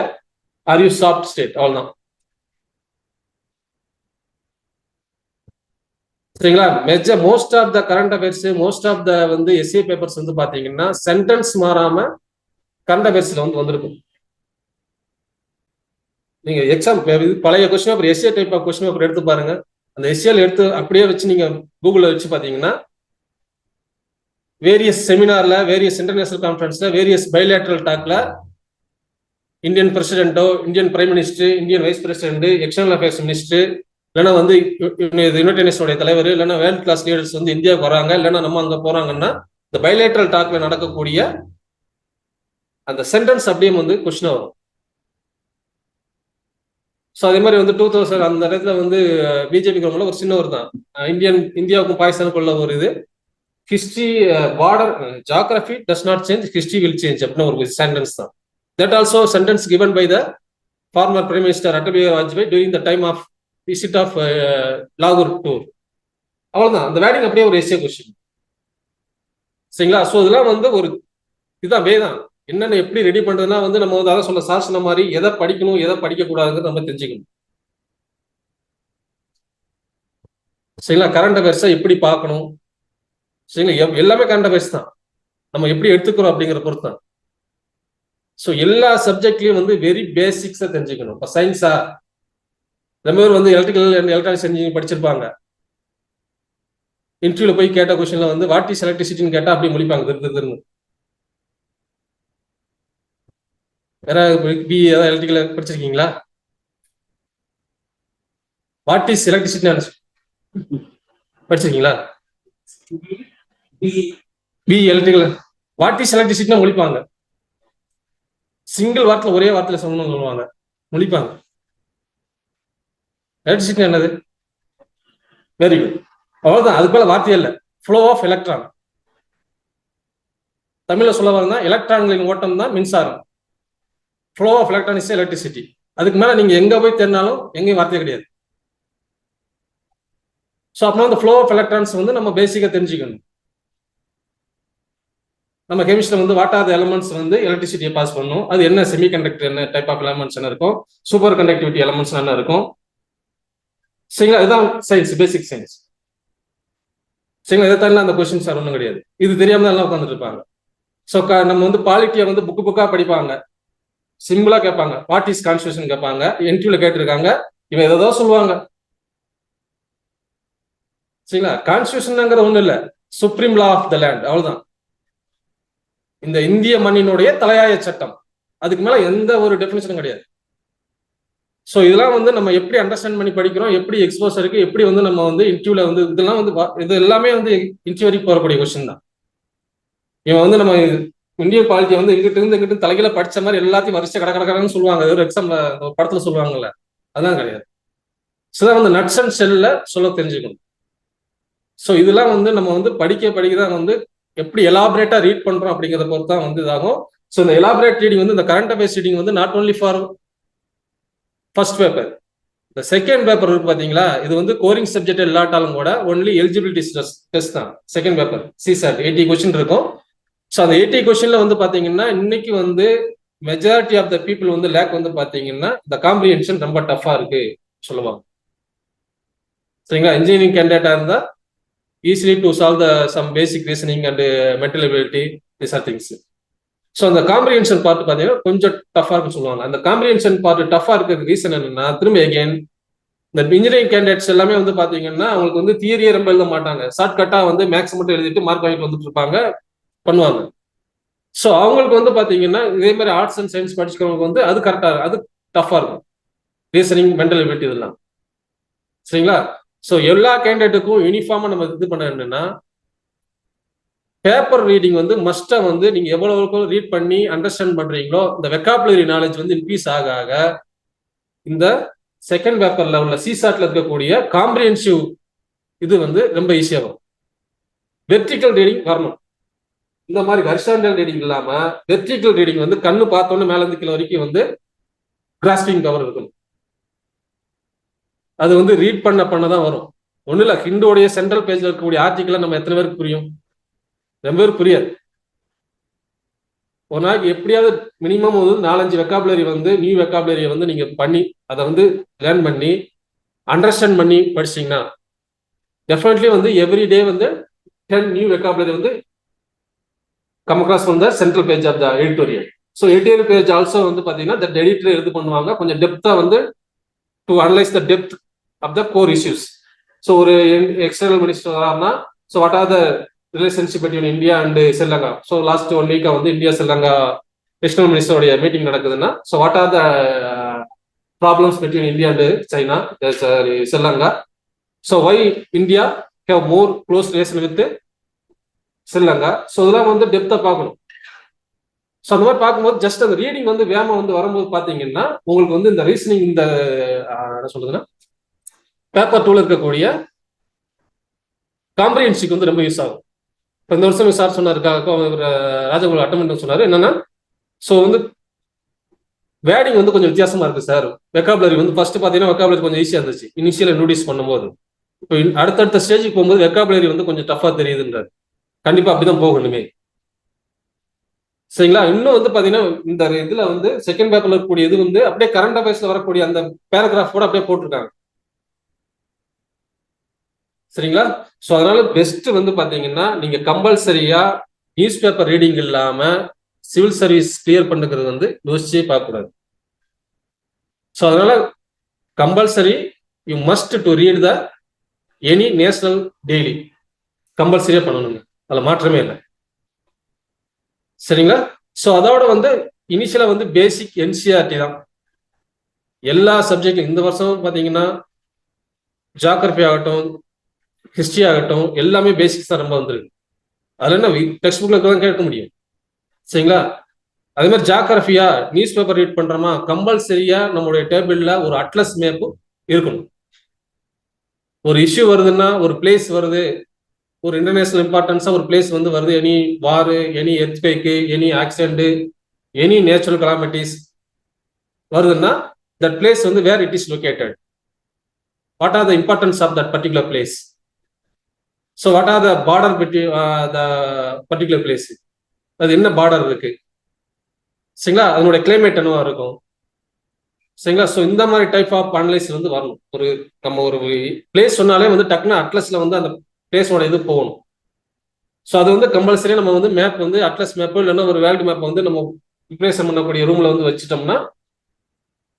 ஆர் யூ சாஃப்ட் ஸ்டேட், அவ்வளவுதான். சரிங்களா? Most of the current affairs, most of the வந்து எஸ்ஏ பேப்பர்ஸ் வந்து பாத்தீங்கன்னா சென்டென்ஸ் மாறாம கரண்ட் அஃபேர்ஸ்ல வந்து வந்திருக்கும். நீங்க எக்ஸாம் பழைய question paper SA type of question paper எடுத்து பாருங்க. அந்த எஸ்ஏல எடுத்து அப்படியே வச்சு நீங்க கூகுள்ல வச்சு பாத்தீங்கன்னா வேரியஸ் செமினார்ல, வேரியஸ் இன்டர்நேஷனல் கான்ஃபரன்ஸ்ல, வேரியஸ் பைலேட்டரல் டாக்ல இந்தியன் பிரசிடென்ட்டோ, Indian prime minister, Indian vice president, external affairs minister, இல்லைன்னா வந்து யுனைடெட் நேஷனுடைய தலைவர், இல்லைன்னா வேர்ல்ட் கிளாஸ் லீடர்ஸ் வந்து இந்தியாவுக்கு வராங்க, இல்லைன்னா நம்ம அங்க போறாங்கன்னா இந்த பைலேட்டரல் டாக்ல நடக்கக்கூடிய அந்த சென்டென்ஸ் அப்படியே வந்து கொஸ்டின் வரும். ஸோ அதே மாதிரி வந்து 2000 அந்த இடத்துல வந்து பிஜேபிக்கு ஒரு சின்னவர் தான், இந்தியாவுக்கும் பாகிஸ்தானுக்குள்ள ஒரு இது history border geography does not change, history will change அப்படின்னு ஒரு சென்டென்ஸ் தான். That also sentence given by the former Prime Minister Atal Bihari Vajpayee during the time of visit of Lahore tour. அவ்வளவுதான். அந்த வேர்டிங் அப்படியே ஒரு S A question. சரிங்களா? So இதெல்லாம் வந்து ஒரு இதுதான் வேதான் என்னென்ன எப்படி ரெடி பண்றதுன்னா வந்து நம்ம வந்து அதான் சொல்ல சார் சொன்ன மாதிரி எதை படிக்கணும் எதை படிக்க கூடாதுங்கிறது நம்ம தெரிஞ்சுக்கணும். சரிங்களா? கரண்ட் அஃபேர்ஸை எப்படி பார்க்கணும், சரிங்களா? எல்லாமே கரண்ட் அஃபேர்ஸ் தான், நம்ம எப்படி எடுத்துக்கிறோம் அப்படிங்கிற பொறுத்து தான். ஸோ எல்லா சப்ஜெக்ட்லயும் வந்து வெரி பேசிக்ஸா தெரிஞ்சுக்கணும். இப்போ சயின்ஸா ரொம்ப பேர் வந்து எலக்ட்ரிக்கல் அண்ட் எலக்ட்ரானிக்ஸ் இன்ஜினியரிங் படிச்சிருப்பாங்க. இன்டர்வியூல போய் கேட்ட கொஸ்டின்ல வந்து வாட் இஸ் எலக்ட்ரிசிட்டின்னு கேட்டா அப்படி முடிப்பாங்க திருன்னு. வேற பி ஏதாவது எலக்ட்ரிக்கல் படிச்சிருக்கீங்களா? வாட் இஸ் எலக்ட்ரிசிட்டி படிச்சிருக்கீங்களா? பி எலக்ட்ரிக்கல் வாட் இஸ் எலக்ட்ரிசிட்டினா முடிப்பாங்க. சிங்கிள் வார்த்தையில ஒரே வார்த்தையில சொல்லணும்னு சொல்லுவாங்க, முடிப்பாங்க. எலக்ட்ரிசிட்டி என்னது? வெரி குட், அவ்வளவுதான். அதுக்கு மேல வார்த்தையே இல்லை. ஃப்ளோ ஆஃப் எலக்ட்ரான், தமிழ்ல சொல்ல வரனா எலக்ட்ரான்களின் ஓட்டம் தான் மின்சாரம். Flow of electron is electricity. அதுக்கு மேல நீங்க எங்க போய் தெரிஞ்சாலும் எங்கேயும் வார்த்தையே கிடையாது. ஸோ அப்படின்னா அந்த ஃப்ளோ ஆஃப் எலக்ட்ரான்ஸ் வந்து நம்ம பேசிக்கா தெரிஞ்சுக்கணும். நம்ம கெமிஸ்ட்ரியில் வந்து வாட் ஆர் த எலமெண்ட்ஸ் வந்து எலக்ட்ரிசிட்டியை பாஸ் பண்ணும், அது என்ன செமி கண்டக்டர், என்ன டைப் ஆஃப் எலமெண்ட்ஸ் என்ன இருக்கும், சூப்பர் கண்டக்டிவிட்டி எலமெண்ட்ஸ் என்ன இருக்கும். சரிங்களா? இதுதான் சயின்ஸ், பேசிக் சயின்ஸ். சரிங்களா? இதை தரல அந்த கொஸ்டின்ஸ் ஒன்றும் கிடையாது. இது தெரியாம தான் எல்லாம் உட்காந்துட்டு இருப்பாங்க. ஸோ நம்ம வந்து பாலிட்டியை வந்து புக்கா படிப்பாங்க, சிம்பிளா கேட்பாங்க. வாட் இஸ் கான்ஸ்டியூஷன் கேட்பாங்க, இன்டர்வியூல கேட்டிருக்காங்க, இவன் ஏதோ சொல்லுவாங்க. சரிங்களா? கான்ஸ்டியூஷன்ங்கிற ஒண்ணு இல்ல, supreme law of the land, அவ்வளவுதான். இந்த இந்திய மண்ணினுடைய தலையாய சட்டம், அதுக்கு மேல எந்த ஒரு டெஃபினிஷனும் கிடையாது. ஸோ இதெல்லாம் வந்து நம்ம எப்படி அண்டர்ஸ்டாண்ட் பண்ணி படிக்கிறோம், எப்படி எக்ஸ்போஸ் இருக்கு, எப்படி வந்து நம்ம வந்து இன்டர்வியூல வந்து இதெல்லாம் வந்து இது எல்லாமே வந்து இன்டர்வியூ வரைக்கும் போறக்கூடிய கொஸ்டின் தான். இவன் வந்து நம்ம இந்தியன் பாலிட்டியை வந்து இங்கிட்டு தலைகீழ படிச்ச மாதிரி எல்லாத்தையும் வரிசை கடற்கடன்னு சொல்லுவாங்க, ஒரு எக்ஸாம்ல படத்துல சொல்லுவாங்கல்ல, அதெல்லாம் கிடையாது. ஸோ வந்து நட்ஸ் அண்ட் செல்ல சொல்ல தெரிஞ்சுக்கணும். ஸோ இதெல்லாம் வந்து நம்ம வந்து படிக்க தான் வந்து எப்படி எலாபரேட்டா ரீட் பண்றோம் அப்படிங்கிறத பொறுத்து தான் வந்து இதாகும். ஸோ இந்த எலாபரேட் ரீடிங் வந்து இந்த கரண்ட் அஃபேர்ஸ் ரீடிங் வந்து not only for first paper. இந்த செகண்ட் பேப்பர் இருக்கு பாத்தீங்களா, இது வந்து கோரிங் சப்ஜெக்ட் இல்லாட்டாலும் கூட ஒன்லி எலிஜிபிலிட்டி டெஸ்ட் தான். செகண்ட் பேப்பர் சிசாட் 80 கொஸ்டின் இருக்கும். ஸோ அந்த 80 கொஸ்டின்ல வந்து பாத்தீங்கன்னா இன்னைக்கு வந்து மெஜாரிட்டி ஆஃப் த பீப்புள் வந்து லேக் வந்து பாத்தீங்கன்னா இந்த காம்ப்ரிஹென்ஷன் ரொம்ப டஃபா இருக்கு சொல்லுவாங்க. சரிங்களா? இன்ஜினியரிங் கேண்டிடேட்டா இருந்தா easily to solve some basic reasoning and mental ability, these are things. So அந்த காம்ப்ரிஹென்ஷன் பார்ட் பார்த்தீங்கன்னா கொஞ்சம் டஃபா இருக்குன்னு சொல்லுவாங்க. அந்த காம்ப்ரிஹென்ஷன் பார்ட் டஃபா இருக்கிறதுக்கு ரீசன் என்னன்னா, திரும்ப அகைன் இந்த இன்ஜினியரிங் கேண்டிடேட்ஸ் எல்லாமே வந்து பாத்தீங்கன்னா அவங்களுக்கு வந்து தியரியை ரொம்ப எழுத மாட்டாங்க, ஷார்ட்கட்டா வந்து மேக்ஸ் மட்டும் எழுதிட்டு மார்க் வாங்கிட்டு வந்துட்டு இருப்பாங்க, பண்ணுவாங்க. ஸோ அவங்களுக்கு வந்து பாத்தீங்கன்னா இதே மாதிரி ஆர்ட்ஸ் அண்ட் சயின்ஸ் படிச்சுக்கிறவங்களுக்கு வந்து அது கரெக்டா அது டஃபா இருக்கும், ரீசனிங் மென்டல் எபிலிட்டி இதெல்லாம். சரிங்களா? ஸோ எல்லா கேண்டிடேட்டுக்கும் யூனிஃபார்மா நம்ம இது பண்ண என்னன்னா, பேப்பர் ரீடிங் வந்து மஸ்டா வந்து நீங்க எவ்வளவு ரீட் பண்ணி அண்டர்ஸ்டாண்ட் பண்றீங்களோ இந்த வெக்காபுலரி நாலேஜ் வந்து இன்க்ரீஸ் ஆக இந்த செகண்ட் பேப்பர்ல உள்ள சிசாட்ல இருக்கக்கூடிய காம்ப்ரிஹென்சிவ் இது வந்து ரொம்ப ஈஸியாகும். வெர்டிகல் ரீடிங் வரணும். இந்த மாதிரி ஹரிசாண்டல் ரீடிங் இல்லாம வெர்டிகல் ரீடிங் வந்து கண்ணு பார்த்தோன்னு மேல இருந்து கீழே வரைக்கும் வந்து கிராஸ்பிங் பவர் இருக்கணும். அது வந்து ரீட் பண்ணதான் வரும். ஒன்றும் இல்லை, ஹிண்டோடைய சென்ட்ரல் பேஜ்ல இருக்கக்கூடிய ஆர்டிக்கலை நம்ம எத்தனை பேருக்கு புரியும்? ரொம்ப பேருக்கு புரியாது. ஒரு நாளைக்கு எப்படியாவது மினிமம் வந்து 4-5 வெக்காபுலரி வந்து நியூ வெக்காபுலரியை வந்து நீங்க பண்ணி அதை வந்து லேர்ன் பண்ணி அண்டர்ஸ்டாண்ட் பண்ணி படிச்சீங்கன்னா டெஃபினெட்லி வந்து எவ்ரி டே வந்து 10 நியூ வெக்காபுலரி வந்து come across from the central page of the editorial. So editorial page also வந்து பார்த்தீங்கன்னா தட் எடிட்டர் இது பண்ணுவாங்க கொஞ்சம் டெப்தா வந்து to analyse the depth of the core issues. So ஒரு எக்ஸ்டர்னல் மினிஸ்டர் வராருன்னா so what are the relationship between India and Sri Lanka. So last 1 வீக்கா வந்து இந்தியா ஸ்ரீலங்கா எக்ஸ்டர்னல் மினிஸ்டருடைய மீட்டிங் நடக்குதுன்னா so what are the problems between India and China Sri Lanka. So why India have more close relation with Sri Lanka. So இதெல்லாம் வந்து டெப்தா பார்க்கணும். So அந்த மாதிரி பார்க்கும்போது ஜஸ்ட் அந்த ரீடிங் வந்து வேமா வந்து வரும்போது பார்த்தீங்கன்னா உங்களுக்கு வந்து இந்த ரீசனிங் இந்த என்ன சொல்றதுன்னா பேப்பர் டூல இருக்கக்கூடிய காம்ப்ரிஹென்சிவ்க்கு வந்து ரொம்ப யூஸ் ஆகும். இப்போ இந்த வருஷம் சார் சொன்னார், ராஜகோபால் அட்டமெண்ட் சொன்னார் என்னன்னா, ஸோ வந்து வேர்டிங் வந்து கொஞ்சம் வித்தியாசமா இருக்கு சார். வெக்காபுலரி வந்து ஃபர்ஸ்ட் பார்த்தீங்கன்னா வெக்காபுலரி கொஞ்சம் ஈஸியாக இருந்துச்சு இனிஷியல் இன்ட்ரோடியூஸ் பண்ணும்போது. இப்போ அடுத்தடுத்த ஸ்டேஜுக்கு போகும்போது வெக்காபுலரி வந்து கொஞ்சம் டஃபா தெரியுதுன்றாரு. கண்டிப்பா அப்படிதான் போகணுமே, சரிங்களா? இன்னும் வந்து பாத்தீங்கன்னா இந்த இதுல வந்து செகண்ட் பேப்பர்ல இருக்கக்கூடிய இது வந்து அப்படியே கரண்ட் அஃபேர்ஸ்ல வரக்கூடிய அந்த பேராகிராஃப் கூட அப்படியே போட்டிருக்காங்க, சரிங்களா? ஸோ அதனால பெஸ்ட் வந்து பாத்தீங்கன்னா நீங்க கம்பல்சரியா நியூஸ் பேப்பர் ரீடிங் இல்லாம சிவில் சர்வீஸ் கிளியர் பண்ணுறது வந்து யோசிச்சே பார்க்கக்கூடாது. ஸோ அதனால compulsory you must to read the any national daily, கம்பல்சரியா பண்ணணுங்க, அதில் மாற்றமே இல்லை, சரிங்களா? ஸோ அதோட வந்து இனிஷியலா வந்து பேசிக் என்சிஆர்டி தான் எல்லா சப்ஜெக்டும். இந்த வருஷம் பார்த்தீங்கன்னா ஜியாகிரபி ஆகட்டும் ஹிஸ்டரி ஆகட்டும் எல்லாமே பேசிக்ஸ் தான் ரொம்ப வந்துருக்கு. அதில் என்ன டெக்ஸ்ட் புக்ல தான் கேட்க முடியும், சரிங்களா? அதே மாதிரி ஜியாகிரபியா நியூஸ் பேப்பர் ரீட் பண்றோமா கம்பல்சரியா நம்மளுடைய டேபிள்ல ஒரு அட்லஸ் மேப் இருக்கணும். ஒரு இஷ்யூ வருதுன்னா, ஒரு பிளேஸ் வருது, ஒரு இன்டர்நேஷனல் இம்பார்ட்டன்ஸா ஒரு பிளேஸ் வந்து வருது, any war, any earthquake, any accident, any natural calamities வருதுன்னா தட் பிளேஸ் வந்து where it is located, what are the importance of that particular place, so what are the border between the particular place, அது என்ன border இருக்கு, சரிங்களா? அதனுடைய climate என்னவா இருக்கும், சரிங்களா? ஸோ இந்த மாதிரி டைப் ஆஃப் அனலைஸ் வந்து வரணும். ஒரு நம்ம ஒரு பிளேஸ் சொன்னாலே வந்து டக்குன்னு அட்லஸ்ல வந்து அந்த பிளேஸோட இது போகணும். ஸோ அது வந்து கம்பல்சரியா நம்ம வந்து மேப் வந்து அட்லஸ் மேப்போ இல்லைன்னா ஒரு வேர்ல்டு மேப் வந்து நம்ம ப்ரிப்பரேஷன் பண்ணக்கூடிய ரூம்ல வந்து வச்சுட்டோம்னா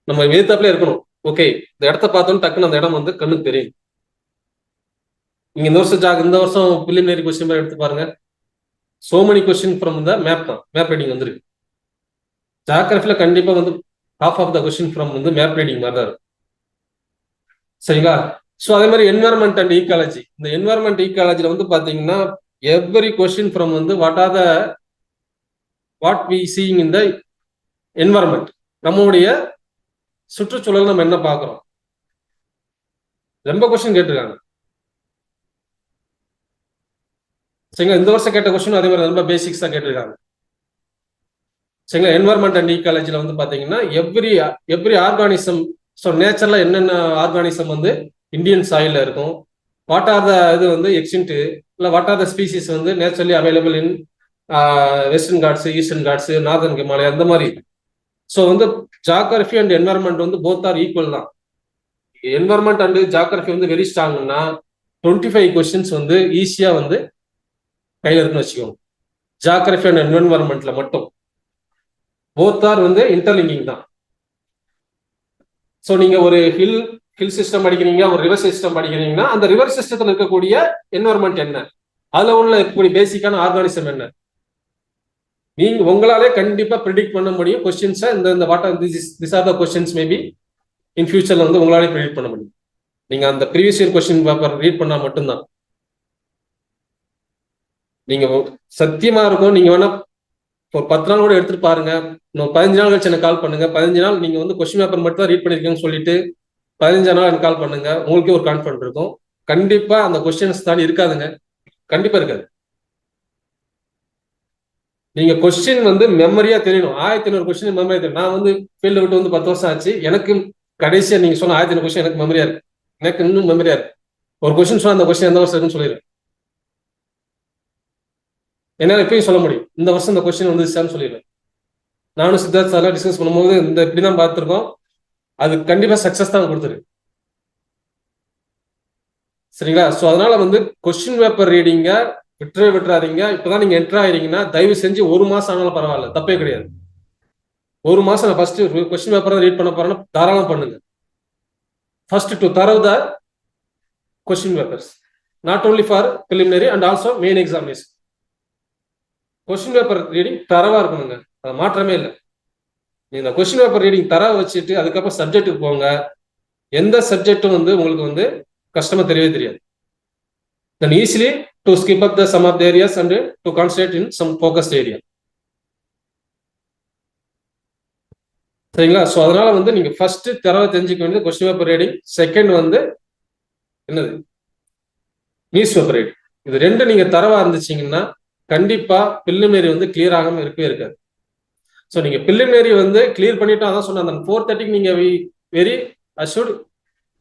நம்ம எதிர்த்தாப்புல இருக்கணும். ஓகே, இந்த இடத்த பார்த்தோன்னு டக்குன்னு அந்த இடம் வந்து கண்ணுக்கு தெரியும். நீங்க இந்த வருஷம் பிலிமினரி கொஸ்டின் பேர் எடுத்து பாருங்க, so many question from the map தான், மேப் ரீடிங் வந்துருக்கு. ஜியாகிரபில கண்டிப்பா வந்து half of the question from வந்து மேப் ரீடிங் மாதிரி தான் இருக்கும், சரிங்களா? ஸோ அதே மாதிரி என்வரன்மெண்ட் அண்ட் ஈக்காலஜி, இந்த என்வரன்மெண்ட் ஈக்காலஜில வந்து பாத்தீங்கன்னா எவ்ரி கொஸ்டின் ஃப்ரம் வந்து what we seeing in the environment, நம்மளுடைய சுற்றுச்சூழல் நம்ம என்ன பார்க்கிறோம், ரொம்ப கொஸ்டின் கேட்டிருக்காங்க, சரிங்களா? இந்த வருஷம் கேட்ட கொஸ்டின் அதே மாதிரி ரொம்ப பேசிக்ஸ் தான் கேட்டிருக்காங்க, சரிங்களா? என்வரன்மெண்ட் அண்ட் ஈக்காலஜில வந்து பாத்தீங்கன்னா எவ்ரி ஆர்கானிசம், ஸோ நேச்சர்ல என்னென்ன ஆர்கானிசம் வந்து இந்தியன் சாயில இருக்கும், வாட் ஆர் த இது வந்து எக்ஸ்டிங்க்ட், இல்லை வாட் ஆர் த ஸ்பீசிஸ் வந்து naturally available in western Ghats, eastern Ghats, northern Himalaya, அந்த மாதிரி. ஸோ வந்து ஜியாகிரபி அண்ட் என்வரன்மெண்ட் வந்து போத் ஆர் ஈக்குவல் தான். என்வரன்மெண்ட் அண்ட் ஜியாகிரபி வந்து வெரி ஸ்ட்ராங்னா 25 கொஸ்டின்ஸ் வந்து ஈஸியா வந்து கையில இருக்குன்னு வச்சுக்கோங்க. ஜியாகிரபி அண்ட் என்வரன்மெண்ட்ல மட்டும் போத் ஆர் வந்து இன்டர்லிங்கிங் தான். ஸோ நீங்க ஒரு ஹில் சிஸ்டம் படிக்கிறீங்க, ஒரு ரிவர் சிஸ்டம் படிக்கிறீங்கன்னா அந்த ரிவர் சிஸ்டத்தில் இருக்கக்கூடிய என்வரன்மெண்ட் என்ன, அதுல உள்ள இருக்கக்கூடிய பேசிக்கான ஆர்கானிசம் என்ன, நீங்க உங்களாலே கண்டிப்பா ப்ரிடிக்ட் பண்ண முடியும் கொஸ்டின்ஸை. இந்த what are this R the questions maybe in ஃபியூச்சர்ல வந்து உங்களாலே ப்ரிடிக்ட் பண்ண முடியும். நீங்க அந்த previous year question paper read பண்ணா மட்டும்தான். நீங்க சத்தியமா இருக்கும், நீங்க வேணா ஒரு 10 நாள் கூட எடுத்துட்டு பாருங்க, 15 நாள் கழிச்சு எனக்கு கால் பண்ணுங்க. 15 நாள் நீங்க வந்து கொஸ்டின் பேப்பர் மட்டும் தான் ரீட் பண்ணிருக்கீங்கன்னு சொல்லிட்டு 15 நாள் எனக்கு கால் பண்ணுங்க, உங்களுக்கே ஒரு கான்ஃபிடன்ட் இருக்கும். கண்டிப்பா அந்த கொஸ்டின்ஸ் தாண்டி இருக்காதுங்க, கண்டிப்பா இருக்காது. நீங்க கொஸ்டின் வந்து மெமரியா தெரியணும். 1500 கொஸ்டின் மெமரியா தெரியும். நான் வந்து ஃபீல்டு விட்டு வந்து 10 வருஷம் ஆச்சு, எனக்கு கடைசியா நீங்க சொன்ன 1500 கொஸ்டின் எனக்கு மெமரியா இருக்கு. எனக்கு இன்னும் மெமரியா இருக்கு. ஒரு கொஸ்டின் சொன்னா அந்த கொஸ்டின் எந்த வருஷம் இருக்குன்னு சொல்லிடுறேன். என்னால எப்பயும் சொல்ல முடியும் இந்த வருஷம் இந்த கொஸ்டின் வந்துச்சான்னு சொல்லிடுறேன். நானும் சித்தார்த் சார்லாம் டிஸ்கஸ் பண்ணும்போது இந்த இப்படிதான் பார்த்துருக்கோம். அது கண்டிப்பா சக்சஸ் தான் கொடுத்துருக்கு. சரிங்களா? ஸோ அதனால வந்து கொஸ்டின் பேப்பர் ரீடிங்க விட்டுறாதீங்க. இப்பதான் நீங்க என்டர் ஆயிருங்கன்னா தயவு செஞ்சு 1 மாசம் ஆனாலும் பரவாயில்ல, தப்பே கிடையாது. 1 மாசம் நான் ஃபர்ஸ்ட் கொஸ்டின் பேப்பர் ரீட் பண்ண போறேன்னா தாராளம் பண்ணுங்க. ஃபர்ஸ்ட் டு தரவு the question papers, not only for preliminary and also main examination. Question paper reading தரவா இருக்கணுங்க, அது மாற்றமே இல்லை. நீங்க கொஸ்டின் பேப்பர் ரீடிங் தரவா வச்சுட்டு அதுக்கப்புறம் சப்ஜெக்ட்டுக்கு போங்க. எந்த சப்ஜெக்டும் வந்து உங்களுக்கு வந்து கஷ்டமா தெரியவே தெரியாது. Then easily to skip up the some of the areas and to concentrate in some focused area. சரிங்களா? ஸோ அதனால வந்து நீங்க ஃபர்ஸ்ட் தரவை தெரிஞ்சுக்க வேண்டியது கொஸ்டின் பேப்பர் ரீடிங், செகண்ட் வந்து என்னது நியூஸ் பேப்பர் ரீடிங். இது ரெண்டு நீங்க தரவா இருந்துச்சீங்கன்னா கண்டிப்பா பிலிமினரி வந்து கிளியர் ஆகாம இருக்கவே இருக்காது. ஸோ நீங்க பிலிமினரி வந்து கிளியர் பண்ணிட்டு அதான் சொன்ன அந்த 4:30 நீங்க very assured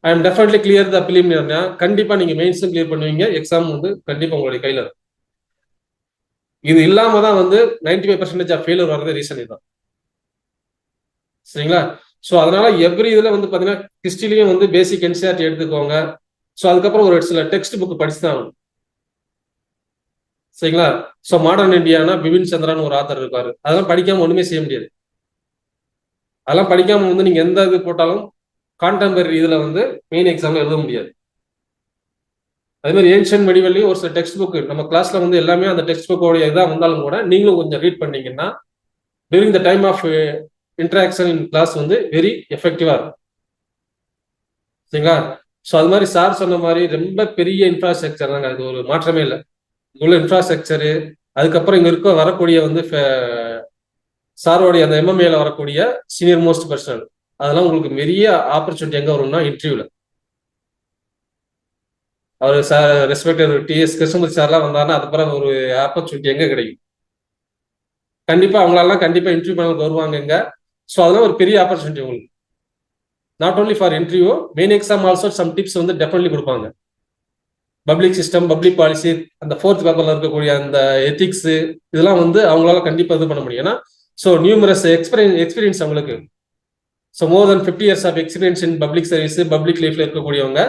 I am definitely clear the பிலிமினரினா கண்டிப்பா நீங்க மெயின்ஸும் கிளியர் பண்ணுவீங்க, எக்ஸாம் வந்து கண்டிப்பா உங்களுடைய கையில இருக்கும். இது இல்லாம தான் வந்து 95% ஆஃப் ஃபெயிலியர் வர்றது ரீசன் இதுதான். சரிங்களா? ஸோ அதனால எவ்ரி இதுல வந்து பாத்தீங்கன்னா ஹிஸ்டரிலையும் வந்து பேசிக் என்சிஆர்டி எடுத்துக்கோங்க. ஸோ அதுக்கப்புறம் ஒரு சில டெக்ஸ்ட் புக் படிச்சு தான் ஆகணும். சரிங்களா? ஸோ மாடர்ன் இந்தியானா பிபின் சந்திரான்னு ஒரு ஆத்தர் இருப்பாரு, அதெல்லாம் படிக்காம ஒண்ணுமே செய்ய முடியாது. அதெல்லாம் படிக்காம வந்து நீங்க எந்த இது போட்டாலும் கான்டெம்பரரி இதுல வந்து மெயின் எக்ஸாம்ல எழுத முடியாது. அதே மாதிரி ஏன்ஷியன் மெடிவல்லையும் ஒரு சில டெக்ஸ்ட் புக் நம்ம கிளாஸ்ல வந்து எல்லாமே அந்த டெக்ஸ்ட் புக்கோடைய இதாக வந்தாலும் கூட நீங்களும் கொஞ்சம் ரீட் பண்ணீங்கன்னா during the time of interaction in class வந்து வெரி எஃபெக்டிவா இருக்கும். சரிங்களா? ஸோ அது மாதிரி சார் சொன்ன மாதிரி ரொம்ப பெரிய இன்ஃப்ராஸ்ட்ரக்சர் தாங்க, அது ஒரு மாற்றமே இல்லை. உள்ள இன்ஃப்ராஸ்ட்ரக்சரு, அதுக்கப்புறம் இங்க இருக்க வரக்கூடிய வந்து சாரோடைய அந்த எம்எம்ஏல வரக்கூடிய சீனியர் மோஸ்ட் பர்சனல், அதெல்லாம் உங்களுக்கு பெரிய ஆப்பர்ச்சுனிட்டி எங்க வரும்னா இன்டர்வியூல. அவர் சார் ரெஸ்பெக்டட் டிஎஸ் கிருஷ்ணமூர்த்தி சார்லாம் வந்தாருன்னா அது பிறகு ஒரு ஆப்பர்ச்சுனிட்டி எங்க கிடைக்கும்? கண்டிப்பா அவங்களெல்லாம் கண்டிப்பா இன்டர்வியூ பண்ண வருவாங்க இங்க. ஸோ அதெல்லாம் ஒரு பெரிய ஆப்பர்ச்சுனிட்டி உங்களுக்கு. Not only for interview, main exam also some tips வந்து டெஃபினெட்லி கொடுப்பாங்க. பப்ளிக் சிஸ்டம், பப்ளிக் பாலிசி, அந்த 4th பேப்பர்ல இருக்கக்கூடிய அந்த எத்திக்ஸ், இதெல்லாம் வந்து அவங்களால கண்டிப்பா இது பண்ண முடியும். ஏன்னா ஸோ நியூமரஸ் எக்ஸ்பீரியன்ஸ் அவங்களுக்கு. So more than 50 years of experience in public service, public லைஃப்ல இருக்கக்கூடியவங்க.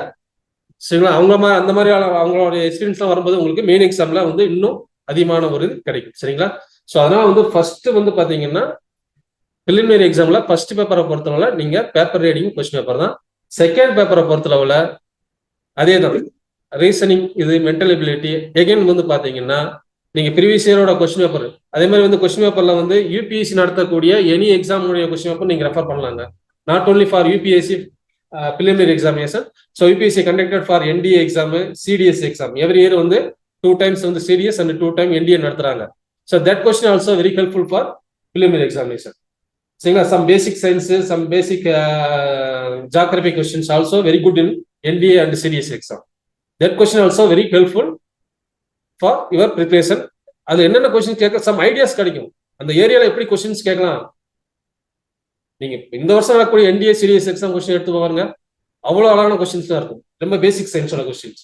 சரிங்களா? அந்த மாதிரி அவங்களோட எக்ஸ்பீரியன்ஸ்லாம் வரும்போது உங்களுக்கு மெயின் எக்ஸாம்ல வந்து இன்னும் அதிகமான ஒரு கிடைக்கும். சரிங்களா? ஸோ அதனால வந்து ஃபர்ஸ்ட் வந்து பாத்தீங்கன்னா பிலிமினரி எக்ஸாம்ல ஃபர்ஸ்ட் பேப்பரை பொறுத்தளவுல நீங்க பேப்பர் ரீடிங் கொஸ்டின் பேப்பர் தான். செகண்ட் பேப்பரை பொறுத்தளவுல அதே தான் ரீசனிங், இது மென்டல் எபிலிட்டி. எகைன் வந்து பாத்தீங்கன்னா நீங்க ப்ரீவியஸ் இயரோட கொஸ்டின் பேப்பர், அதே மாதிரி வந்து கொஸ்டின் பேப்பர்ல வந்து யூபிஎஸ்சி நடத்தக்கூடிய எனி எக்ஸாம் கொஸ்டின் பேப்பர் நீங்க ரெஃபர் பண்ணலாங்க. Not only for UPSC preliminary examination. So UPSC conducted for NDA exam, CDS exam. Every year வந்து 2 times வந்து CDS and 2 times NDA நடத்துறாங்க. So that question also very helpful for preliminary examination. சரிங்களா? Some basic science, some basic geography questions also very good in NDA and CDS exam. That question also very helpful for your preparation. அது என்னென்ன question கேட்க some ideas கிடைக்கும். அந்த ஏரியால எப்படி questions கேட்கலாம். நீங்க இந்த வருஷம் நடக்கக்கூடிய NDA CDS எக்ஸாம் கொஸ்டின் எடுத்து பாருங்க, அவ்வளவு அழகான கொஸ்டின்ஸ் தான் இருக்கும், ரொம்ப பேசிக் சயின்ஸோட கொஸ்டின்ஸ்.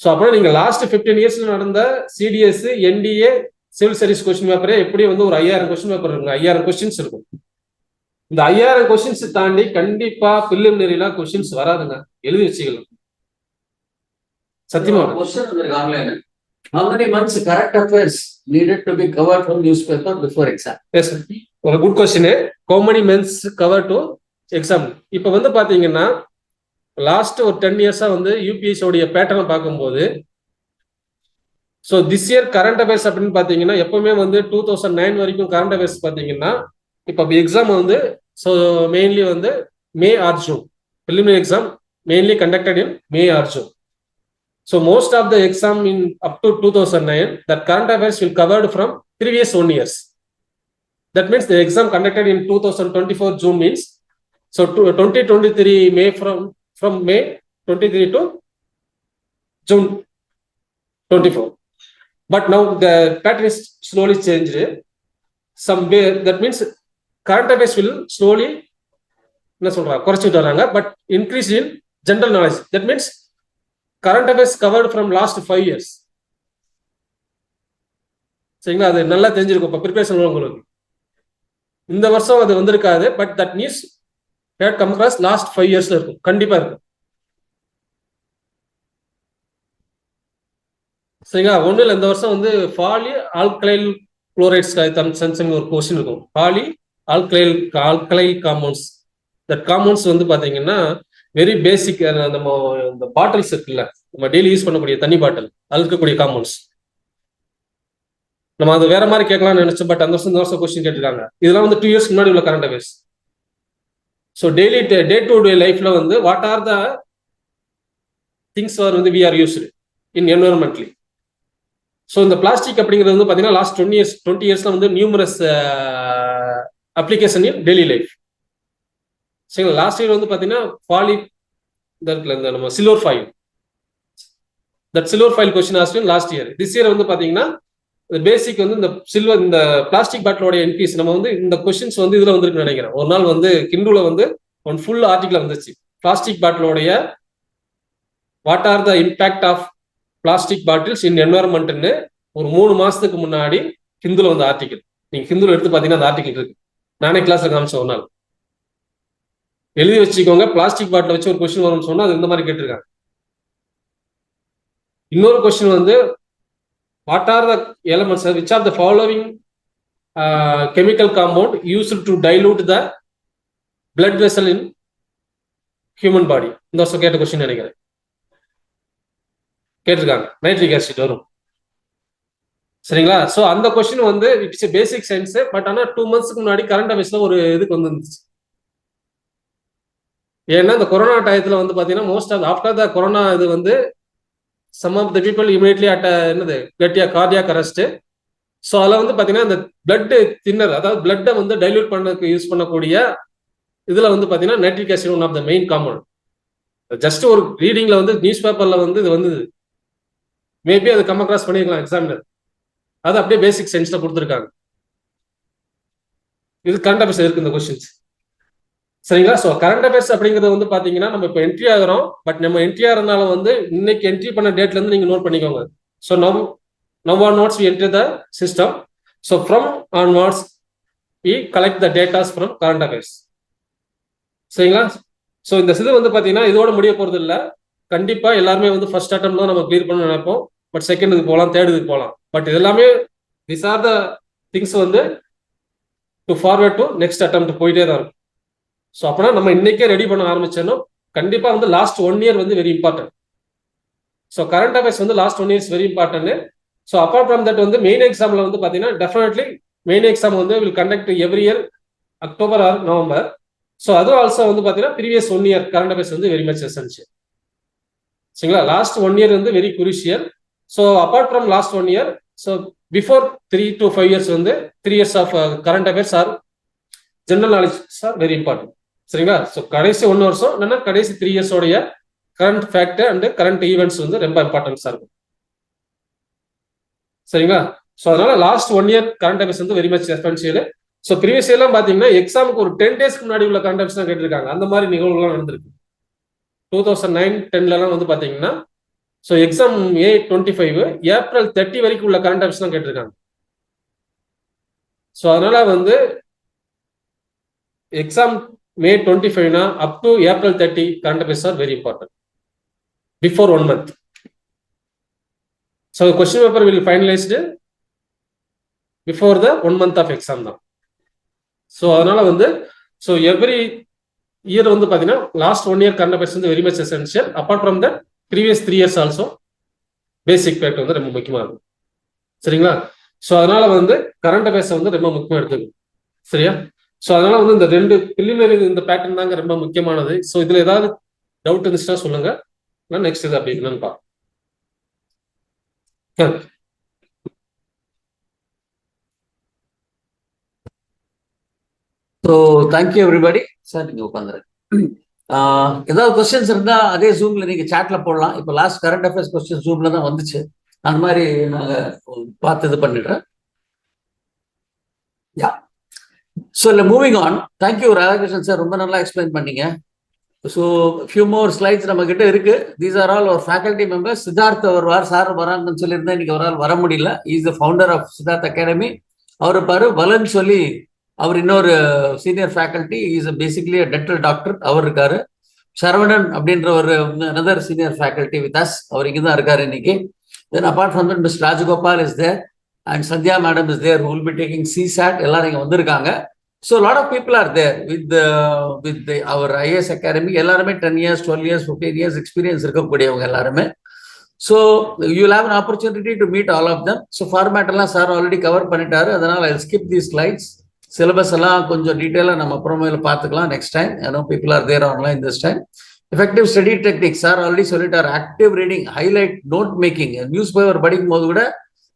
ஸோ அப்புறம் நீங்க லாஸ்ட் 15 yearsல நடந்த CDS, NDA, civil service question பேப்பரே எப்படி வந்து ஒரு 5000 கொஸ்டின் பேப்பர் இருக்கும், 5000 கொஸ்டின்ஸ் இருக்கும். இந்த 5000 கொஸ்டின்ஸ் தாண்டி கண்டிப்பா பிலிமினரிலாம் கொஸ்டின்ஸ் வராதுங்க, எழுதி வச்சுக்கலாம். சத்தியமா How many months current affairs needed to be covered from newspaper before exam? Yes, sir. ஒரு good question. How many months cover to exam? இப்போ வந்து பாத்தீங்கன்னா லாஸ்ட் ஒரு 10 yearsஆ வந்து யூபிஎஸ்சி உடைய பேட்டர்னை பார்க்கும்போது, so this year current affairs அப்படின்னு பாத்தீங்கன்னா எப்பவுமே வந்து 2009 வரைக்கும் கரண்ட் அஃபேர்ஸ் பாத்தீங்கன்னா இப்போ எக்ஸாம் வந்து ஸோ மெயின்லி வந்து மே R June, preliminary exam mainly conducted in May or June. So most of the exam in up to 2009, that current affairs will covered from previous 1 years. That means the exam conducted in 2024 June means so 2023 May from May 23 to June 24. But now the pattern is slowly changed. That means current affairs will slowly என்ன சொல்றாங்க, குறைச்சிட்டு வராங்க. But increase in general knowledge, that means current affairs covered from last 5 years. சரிங்களா, அது நல்லா தெரிஞ்சிருக்கும் இப்போ preparation உங்களுக்கு. இந்த வருஷம் அது வந்திருக்காது, but that news had come across last 5 yearsல இருக்கும், கண்டிப்பா இருக்கும். சரிங்களா, ஒன்றும் இல்லை, இந்த வருஷம் வந்து பாலி ஆல்கலைல் குளோரைட்ஸ் ஒரு கொஸ்டின் இருக்கும். பாலி ஆல்கலைல் காம்பவுண்ட்ஸ், தட் காம்பவுண்ட்ஸ் வந்து பாத்தீங்கன்னா வெரி பேசிக். நம்ம இந்த பாட்டில்ஸ் இருக்குல்ல, நம்ம டெய்லி யூஸ் பண்ணக்கூடிய தண்ணி பாட்டில், அது இருக்கக்கூடிய காம்பவுண்ட்ஸ். நம்ம அது வேற மாதிரி கேட்கலாம்னு நினைச்சோம், பட் அந்த வருஷம் இந்த வருஷம் கொஸ்டின் கேட்டிருக்காங்க. இதெல்லாம் வந்து 2 years முன்னாடி உள்ள current affairs. So daily day to day லைஃப்ல வந்து what are the things are வந்து we are used in environmentally. So இந்த பிளாஸ்டிக் அப்படிங்கிறது வந்து பார்த்தீங்கன்னா லாஸ்ட் 20 yearsல வந்து numerous application in daily life. சரிங்களா, லாஸ்ட் இயர் வந்து பார்த்தீங்கன்னா பாலி இந்த நம்ம silver foil, that silver foil question asked last year. This year வந்து பார்த்தீங்கன்னா பேசிக் வந்து இந்த சில்வர், இந்த பிளாஸ்டிக் பாட்டிலோட இன்க்ரீஸ். நம்ம வந்து இந்த கொஸ்டின்ஸ் வந்து இதுல வந்துருக்குன்னு நினைக்கிறேன். ஒரு நாள் வந்து கிண்டுல வந்து ஒன் ஃபுல் ஆர்டிகல் வந்துச்சு, பிளாஸ்டிக் பாட்டிலோடைய what are the impact of plastic bottles in என்வரன்மெண்ட்னு ஒரு 3 மாசத்துக்கு முன்னாடி ஹிந்துல வந்து ஆர்டிகல். நீங்க ஹிந்துல எடுத்து பாத்தீங்கன்னா அந்த ஆர்டிகல் இருக்கு, நானே கிளாஸ்ல காமிச்சேன் ஒரு நாள். எழுதி வச்சுக்கோங்க, பிளாஸ்டிக் பாட்டில் வச்சு ஒரு கொஸ்டின் வரும்னு சொன்னா அது இந்த மாதிரி கேட்டிருக்காங்க. இன்னொரு கொஸ்டின் வந்து what are the elements which are the following chemical compound used to dilute the blood vessel in human body? இந்த வருஷம் கேட்ட கொஸ்டின் நினைக்கிறேன், கேட்டிருக்காங்க. நைட்ரிக் ஆசிட் வரும். சரிங்களா, ஸோ அந்த கொஸ்டின் வந்து இட்ஸ் பேசிக் சயின்ஸ். பட் ஆனால் 2 monthsக்கு முன்னாடி கரண்ட் அஃபேர்ஸ்ல ஒரு இதுக்கு வந்துருந்துச்சு. ஏன்னா இந்த கொரோனா டயத்துல வந்து பாத்தீங்கன்னா most of after the corona இது வந்து some of the people immediately at என்னது get a cardiac arrest. So அதில் வந்து பார்த்தீங்கன்னா இந்த பிளட் தின்னர், அதாவது பிளட்டை வந்து டைல்யூட் பண்ணக்கு யூஸ் பண்ணக்கூடிய இதில் வந்து பார்த்தீங்கன்னா nitric acid one of the main compound. Just ஒரு ரீடிங்ல வந்து நியூஸ் பேப்பர்ல வந்து இது வந்தது, மேபி அது கம் அக்ராஸ் பண்ணிருக்கலாம் எக்ஸாமினர். அது அப்படியே பேசிக் சயின்ஸ்ல கொடுத்துருக்காங்க. இது கரண்ட் அஃபேர்ஸ் இருக்கு இந்த கொஸ்டின்ஸ். சரிங்களா, ஸோ கரண்ட் அஃபேர்ஸ் அப்படிங்கிறது வந்து பாத்தீங்கன்னா நம்ம இப்போ என்ட்ரி ஆகிறோம். பட் நம்ம என்ட்ரி ஆகிறதுனால வந்து இன்னைக்கு என்ட்ரி பண்ண டேட்ல இருந்து நீங்க நோட் பண்ணிக்கோங்க. So now onwards we enter the system. So from onwards we collect the data from current affairs. சரிங்களா, ஸோ இந்த இது வந்து பாத்தீங்கன்னா இதோட முடிய போறது இல்லை. கண்டிப்பா எல்லாருமே வந்து ஃபர்ஸ்ட் அட்டம் தான் நம்ம கிளியர் பண்ண நினைப்போம். பட் செகண்ட் இதுக்கு போகலாம், தேர்ட் இதுக்கு போகலாம். பட் இது எல்லாமே திஸ் ஆர் த திங்ஸ் வந்து டு ஃபார்வர்ட் டு நெக்ஸ்ட் அட்டம் போயிட்டே தான் இருக்கும். ஸோ அப்படின்னா நம்ம இன்னைக்கே ரெடி பண்ண ஆரம்பிச்சோம். கண்டிப்பா வந்து லாஸ்ட் 1 year வந்து very important. So current affairs வந்து last 1 year very important. So apart from that வந்து மெயின் எக்ஸாம்ல வந்து பாத்தீங்கன்னா டெஃபினெட்லி மெயின் எக்ஸாம் வந்து will conduct every year October or November. So அதுவும் ஆல்சோ வந்து பாத்தீங்கன்னா ப்ரீவியஸ் 1 year கரண்ட் அஃபேர்ஸ் வந்து வெரி மச் எசென்ஷியல். சரிங்களா, லாஸ்ட் 1 year வந்து very crucial. So apart from last 1 year, so before 3 to 5 years வந்து 3 years of current affairs or general knowledge are very important. சரிங்களா, so கடைசி 1 வருஷம் இல்லைன்னா கடைசி 3 years உடைய current fact and current events வந்து ரொம்ப இம்பார்ட்டன்ஸா இருக்கும். சரிங்களா, ஸோ அதனால லாஸ்ட் 1 year கரண்ட் அஃபேர்ஸ் வந்து very much essential. So previous இயர்லாம் பாத்தீங்கன்னா எக்ஸாமுக்கு ஒரு 10 days முன்னாடி உள்ள கரண்ட் அஃபேர்ஸ் தான் கேட்டிருக்காங்க. அந்த மாதிரி நிகழ்வுகள்லாம் நடந்திருக்கு. 2009-10 வந்து பாத்தீங்கன்னா ஸோ எக்ஸாம் May 25 April 30 வரைக்கும் உள்ள கரண்ட் அஃபேர்ஸ் தான் கேட்டிருக்காங்க. ஸோ அதனால வந்து exam May 25 up to April 30 current affairs are very important before 1 month. So the question paper will be finalized before the 1 month of exam now. So அதனால வந்து so every year வந்து பாத்தீங்கன்னா last 1 year current affairs வந்து very much essential. Apart from that previous 3 years also basic fact வந்து ரொம்ப முக்கியமா இருக்கும். சரிங்களா, ஸோ அதனால வந்து கரண்ட் அஃபேர்ஸ் வந்து ரொம்ப முக்கியமா எடுத்துக்கணும். சரியா, ஸோ அதனால வந்து இந்த 2 பிலிமினரி இந்த பேட்டர்ன் தாங்க ரொம்ப முக்கியமானது. ஸோ இதுல ஏதாவது டவுட் இருந்துச்சுன்னா சொல்லுங்க, நான் நெக்ஸ்ட் இது அப்படி என்னன்னு பார்ப்போம். So thank you everybody. சார் நீங்க உட்காந்துரு. ஏதாவது கொஸ்டின்ஸ் இருந்தா அதே ஜூம்ல நீங்க சாட்ல போடலாம். இப்போ லாஸ்ட் கரண்ட் அஃபேர்ஸ் கொஸ்டின் ஜூம்ல தான் வந்துச்சு, அந்த மாதிரி நாங்க பார்த்து இது பண்ணிடுறேன். Yeah, so moving on, thank you Radhakrishnan sir, ரொம்ப நல்லா எக்ஸ்பிளைன் பண்ணீங்க. ஸோ ஃபியூ மோர் ஸ்லைட்ஸ் நம்ம கிட்ட இருக்கு. These are all our faculty members. Siddharth வருவார், சார் வராங்கன்னு சொல்லியிருந்தேன், இன்னைக்கு ஒரு ஆள் வர முடியல. Is the founder of Siddharth academy. அவர் பாரு வலன் சொல்லி அவர் இன்னொரு senior faculty, is basically dental doctor, அவர் இருக்காரு. சரவணன் அப்படின்ற ஒரு another senior faculty with us, அவர் இங்கே தான் இருக்காரு இன்னைக்கு. Then apart from that, Mr. Rajagopal is there and Sandhya madam is there who will be taking CSAT. எல்லாரும் இங்க வந்திருக்காங்க. So a lot of people are there with our IAS Academy. எல்லாருமே 10 years, 12 years, 15 years experience இருக்கக்கூடியவங்க எல்லாருமே. So you will have an opportunity to meet all of them. So format எல்லாம் sir already cover பண்ணிட்டாரு, அதனால I'll skip these slides. Syllabus எல்லாம் கொஞ்சம் டீட்டெயிலாக நம்ம அப்புறமேல பார்த்துக்கலாம் நெக்ஸ்ட் டைம். ஏன்னா people are there online this time. Effective study techniques sir already சொல்லிட்டார். Active reading, highlight, note making. News paper படிக்கும் போது கூட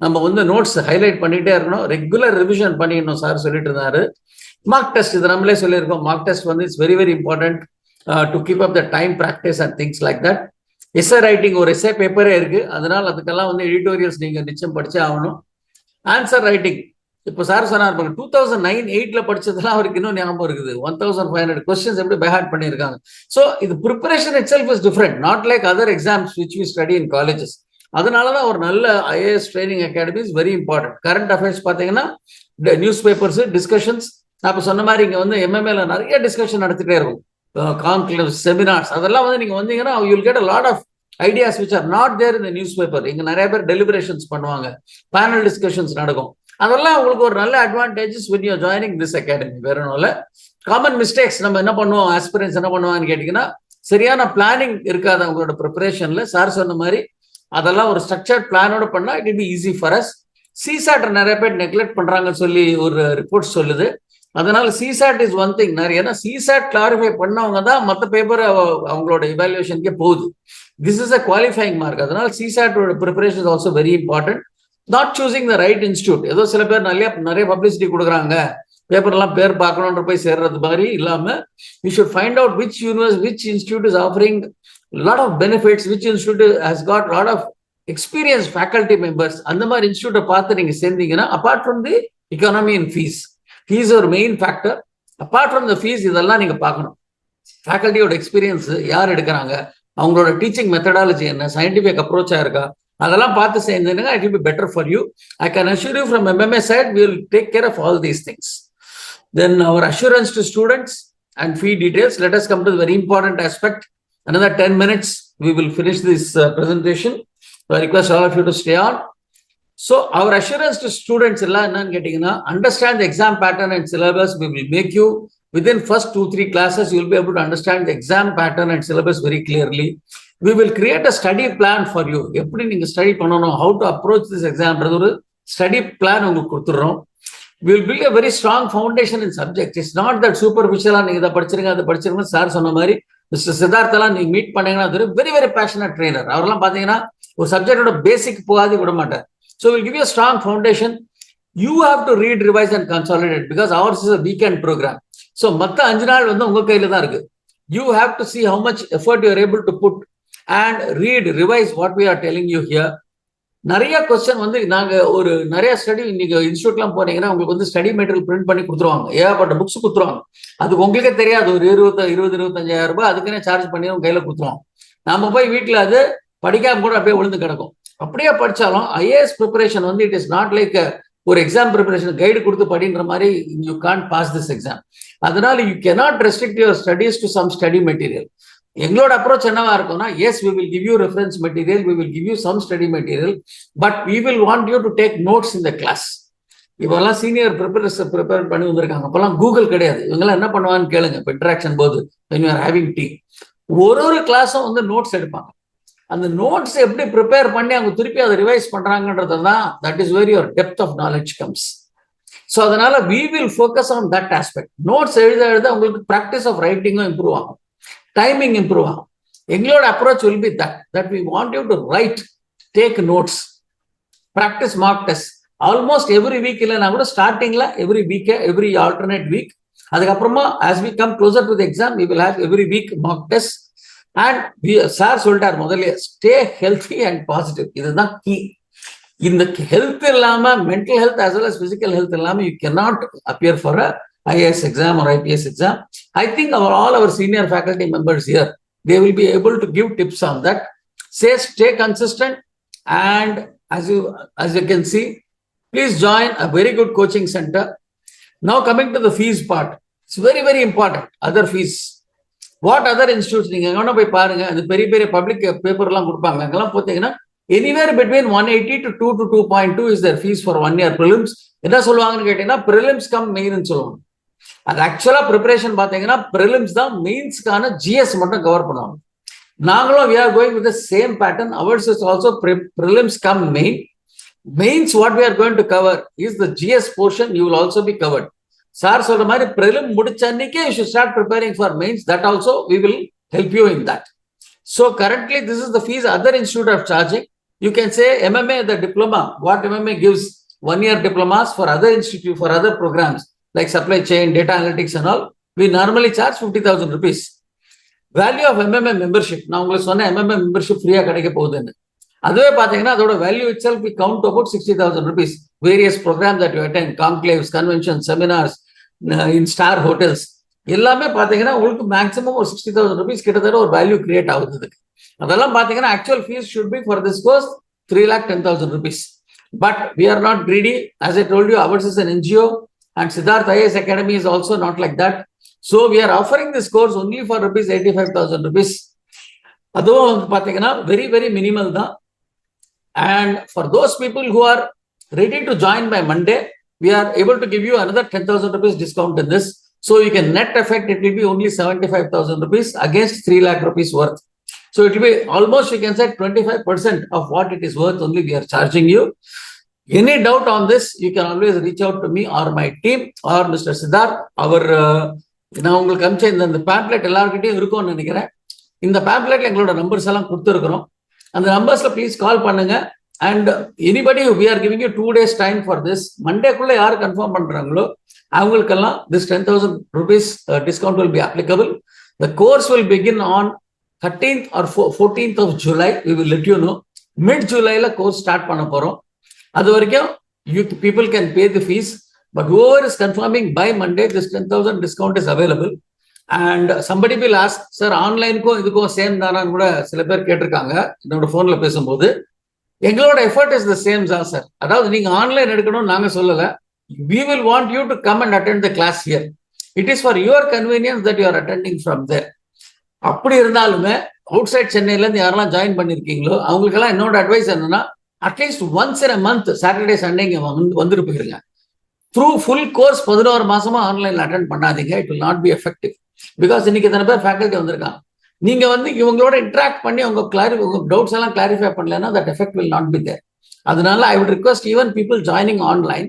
நம்ம வந்து நோட்ஸ் ஹைலைட் பண்ணிட்டே இருக்கணும், ரெகுலர் ரிவிஷன் பண்ணிக்கணும் சார் சொல்லிட்டு இருந்தாரு. மார்க் டெஸ்ட், இது நம்மளே சொல்லியிருக்கோம். மார்க் டெஸ்ட் வந்து it's very very important to keep up the time practice and things like that. S A writing, ஒரு எஸ்ஏ பேப்பரே இருக்கு, அதனால அதுக்கெல்லாம் வந்து எடிட்டோரியல்ஸ் நீங்க நிச்சயம் படிச்சே ஆகணும். ஆன்சர் ரைட்டிங், இப்போ சார் சொன்னார் 2009-8 படிச்சதெல்லாம் அவருக்கு இன்னும் ஞாபகம் இருக்குது. 1500 கொஸ்டின்ஸ் எப்படி பைஹார்ட் பண்ணியிருக்காங்க. ஸோ இது preparation itself is different, not like other exams which we study in colleges. அதனாலதான் ஒரு நல்ல IAS training academy is very important. Current affairs பார்த்தீங்கன்னா நியூஸ் பேப்பர்ஸ், டிஸ்கஷன்ஸ். நான் இப்போ சொன்ன மாதிரி இங்கே வந்து எம்எம்ஏல நிறைய டிஸ்கஷன் நடத்திட்டே இருக்கும், கான்க்ளேவ், செமினார்ஸ். அதெல்லாம் வந்து நீங்க வந்தீங்கன்னா you will get a lot of ideas which are not there in the newspaper. இங்க நிறைய பேர் டெலிபரேஷன்ஸ் பண்ணுவாங்க, பேனல் டிஸ்கஷன்ஸ் நடக்கும். அதெல்லாம் உங்களுக்கு ஒரு நல்ல advantages when you are joining this academy. வேற ஒன்றும் இல்லை. காமன் மிஸ்டேக்ஸ் நம்ம என்ன பண்ணுவோம், ஆஸ்பிரன்ஸ் என்ன பண்ணுவாங்கன்னு கேட்டீங்கன்னா, சரியான பிளானிங் இருக்காது அவங்களோட ப்ரிப்பரேஷன்ல. சார் சொன்ன மாதிரி அதெல்லாம் ஒரு ஸ்ட்ரக்சர்ட் பிளானோட பண்ணா it be easy for us. CSAT நிறைய பேர் நெக்லெக்ட் பண்றாங்கன்னு சொல்லி ஒரு ரிப்போர்ட் சொல்லுது. அதனால சிசாட் இஸ் ஒன் திங். நிறைய ஏன்னா சிசாட் கிளாரிஃபை பண்ணவங்க தான் மற்ற பேப்பர் அவங்களோட இவாலுவேஷனுக்கே போகுது. This is a qualifying mark. அதனால சிசாட்டோட preparation is also very important. Not choosing the right institute. ஏதோ சில பேர் நிறைய பப்ளிசிட்டி கொடுக்குறாங்க, பேப்பர்லாம் பேர் பார்க்கணுன்ற போய் சேர்றது மாதிரி இல்லாம, we should find out which institute is offering lot of benefits, which institute has got lot of experienced faculty members. அந்த மாதிரி இன்ஸ்டியூட்டை பார்த்து நீங்க சேர்ந்தீங்கன்னா, apart from the economy and fees ஒரு main factor. Apart from the fees இதெல்லாம் நீங்க பார்க்கணும். ஃபேக்கல்ட்டியோட எக்ஸ்பீரியன்ஸ் யார் எடுக்கிறாங்க, அவங்களோட டீச்சிங் மெத்தடாலஜி என்ன, சயின்டிஃபிக் அப்ரோச்சா இருக்கா, அதெல்லாம் பார்த்து சேர்ந்தீங்கன்னா it will be better for you. I can assure you from MMA side we will take care of all these things. Then our assurance to students and fee details. Let us come to the very important aspect. Another 10 minutes we will finish this presentation. So I request all of you to stay on. So our assurance to students எல்லாம் என்னன்னு கேட்டீங்கன்னா, understand the exam pattern and syllabus. We will make you within first 2-3 classes you will be able to understand the exam pattern and syllabus very clearly. We will create a study plan for you. எப்படி நீங்க study பண்ணணும், how to approach this exam, ஒரு study plan உங்களுக்கு கொடுத்துறோம். We will build a very strong foundation in subjects. It's not that superficial நீங்க இதை படிச்சிருங்க அதை படிச்சிருங்க. Sir சொன்ன மாதிரி மிஸ்டர் சித்தார்த்தெல்லாம் நீங்க மீட் பண்ணீங்கன்னா அது வெரி வெரி பேஷனட் ட்ரெயினர். அவரெல்லாம் பாத்தீங்கன்னா ஒரு சப்ஜெக்டோட பேசிக் போகாது விட மாட்டார். So we'll give you a strong foundation. You have to read, revise and consolidate because ours is a weekend program. So மத்த 5 நாள் வந்து உங்க கையில தான் இருக்கு. You have to see how much effort you are able to put and read, revise what we are telling you here. நிறைய question வந்து நாங்க ஒரு நிறைய ஸ்டடி நீங்க இன்ஸ்டியூட்லாம் போனீங்கன்னா உங்களுக்கு வந்து ஸ்டடி மெட்டீரியல் பிரிண்ட் பண்ணி கொடுத்துருவாங்க, ஏகப்பட்ட புக்ஸ் கொடுத்துருவாங்க. அதுக்கு உங்களுக்கே தெரியாது, ஒரு 20-25,000 ரூபாய் அதுக்குன்னே சார்ஜ் பண்ணி உங்க கையில கொடுத்துருவாங்க. நாம போய் வீட்டுல அது படிக்காம கூட அப்படியே விழுந்து கிடக்கும். அப்படியே படிச்சாலும் ஐஏஎஸ் ப்ரிப்பரேஷன் வந்து இட் இஸ் நாட் லைக் ஒரு எக்ஸாம் ப்ரிப்பரேஷன் கைடு கொடுத்து படின்ற மாதிரி you can't pass this exam. அதனால you cannot restrict your studies to some study material. எங்களோட அப்ரோச் என்னவா இருக்கும்னா, yes we will give you reference material, we will give you some study material, but we will want you to take notes in the class. இப்பெல்லாம் senior prepare பண்ணி வந்திருக்காங்க. அப்பெல்லாம் Google கிடையாது. இவங்கெல்லாம் என்ன பண்ணுவாங்கன்னு கேளுங்க. இப்போ இன்டராக்ஷன் போது when you are having tea, ஒரு கிளாஸும் வந்து நோட்ஸ் எடுப்பாங்க. அந்த நோட்ஸ் எப்படி ப்ரிப்பேர் பண்ணி அவங்க திருப்பி அதை ரிவைஸ் பண்றாங்கன்றது தான் that is very your depth of knowledge comes. So அதனால we will focus on that aspect. Notes எழுத உங்களுக்கு ப்ராக்டிஸ் ஆஃப் ரைட்டிங்கும் இம்ப்ரூவ் ஆகும், டைமிங் இம்ப்ரூவ் ஆகும். எங்களோட approach will be that we want you to write, take notes, practice mark test almost every week. இல்லைன்னா கூட ஸ்டார்டிங்ல every week, every alternate week. அதுக்கப்புறமா as we come closer to the exam we will have every week mark test. And sir சொல்லிட்டார் முதல்ல, stay healthy and positive. இதுதான் key. இந்த health இல்லாம mental health as well as physical health இல்லாம you cannot appear for a IAS exam or IPS exam. I think all our senior faculty members here, they will be able to give tips on that. Say stay consistent, and as you can see, please join a very good coaching center. Now coming to the fees part, it's very very important. Other fees, what other institutes நீங்க எங்கன்னா போய் பாருங்க, அந்த பெரிய பெரிய public பேப்பர்லாம் கொடுப்பாங்க, அங்கெல்லாம் பார்த்தீங்கன்னா anywhere between 180 to 2 to 2.2 is their fees for 1 year prelims. என்ன சொல்லுவாங்கன்னு கேட்டீங்கன்னா prelims கம் மெயின்னு சொல்லுவாங்க. அது ஆக்சுவலா ப்ரிப்பரேஷன் பார்த்தீங்கன்னா prelims தான் மெயின்ஸ்க்கான GS மட்டும் கவர் பண்ணுவாங்க. நாங்களும் we are going with the same pattern. Ours is also prelims come main. Mains what we are going to cover is the GS portion. You will also be covered. Sir சொல்ற மாதிரி prelim முடிச்ச அன்னைக்கே you should start preparing for mains. That also we will help you in that. So currently this is the fees other institute are charging. You can say MMA, the diploma, what MMA gives 1 year diplomas for other institute, for other programs like supply chain, data analytics and all, we normally charge 50,000 rupees. Value of MMA membership, நான் உங்களுக்கு சொன்ன MMA membership ஃப்ரீயா கிடைக்க போகுதுன்னு, அதுவே பாத்தீங்கன்னா அதோட value itself we count about 60,000 rupees. Various programme that you attend, conclaves, convention, seminars, in star hotels எல்லாமே பாத்தீங்கன்னா உங்களுக்கு மேக்ஸிமம் ஒரு 60,000 rupees கிட்டத்தட்ட ஒரு வேல்யூ கிரியேட் ஆகுது. அதெல்லாம் பாத்தீங்கன்னா actual fees should be for this course 3,10,000 rupees. But we are not greedy. As I told you, ours is an NGO and Siddharth IAS Academy is also not like that. So we are offering this course only for rupees 85,000 rupees. அதுவும் பாத்தீங்கன்னா very very minimal தான். And for those people who are ready to join by Monday, we are able to give you another 10,000 rupees discount in this. So you can net effect, it will be only 75,000 rupees against 3 lakh rupees worth. So it will be almost, you can say 25% of what it is worth only we are charging you. Any doubt on this, you can always reach out to me or my team or Mr. Siddharth. Our நான் உங்களுக்கு அனுப்பிச்ச இந்த pamphlet எல்லாருக்கிட்டையும் இருக்கும்னு நினைக்கிறேன். இந்த பேம்ப்ளெட்ல எங்களோட numbers எல்லாம் கொடுத்துருக்குறோம். அந்த நம்பர்ஸ்ல ப்ளீஸ் கால் பண்ணுங்க. And anybody we are giving you 2 days time for this. மண்டேக்குள்ள யார் கன்ஃபார்ம் பண்றாங்களோ அவங்களுக்கெல்லாம் this 10,000 rupees discount will be applicable. The course will begin on 13th or 14th of July. We will let you know. Mid Julyல course start பண்ண போறோம். அது வரைக்கும் people can pay the fees, but whoever is confirming by Monday, this 10,000 discount is available. And somebody will ask, sir, ஆன்லைனுக்கும் இதுக்கும் same தானான்னு கூட சில பேர் கேட்டிருக்காங்க என்னோட போன்ல பேசும்போது. எங்களோட எஃபர்ட் இஸ் த சேம் தான் சார். அதாவது நீங்க ஆன்லைன் எடுக்கணும்னு நாங்க சொல்லல. We will want you to come and attend the class here. It is for your convenience that you are attending from there. அப்படி இருந்தாலுமே அவுட் சைட் சென்னையில இருந்து யாரெல்லாம் ஜாயின் பண்ணிருக்கீங்களோ அவங்களுக்கெல்லாம் என்னோட அட்வைஸ் என்னன்னா, at least once in a month Saturday Sunday இங்க வந்துட்டு போயிருங்க. த்ரூ ஃபுல் கோர்ஸ் 11 மாசமா ஆன்லைன்ல அட்டென்ட் பண்ணாதீங்க. It will not B effective. Because இன்னைக்கு எத்தனை பேர் ஃபேக்கல்ட்டி வந்திருக்காங்க, நீங்க இவங்களோட இன்ட்ராக்ட் பண்ணி உங்க டவுட்ஸ் எல்லாம் கிளாரிஃபை பண்ணலன்னா that effect will not be there. அதனால I would request even people joining online,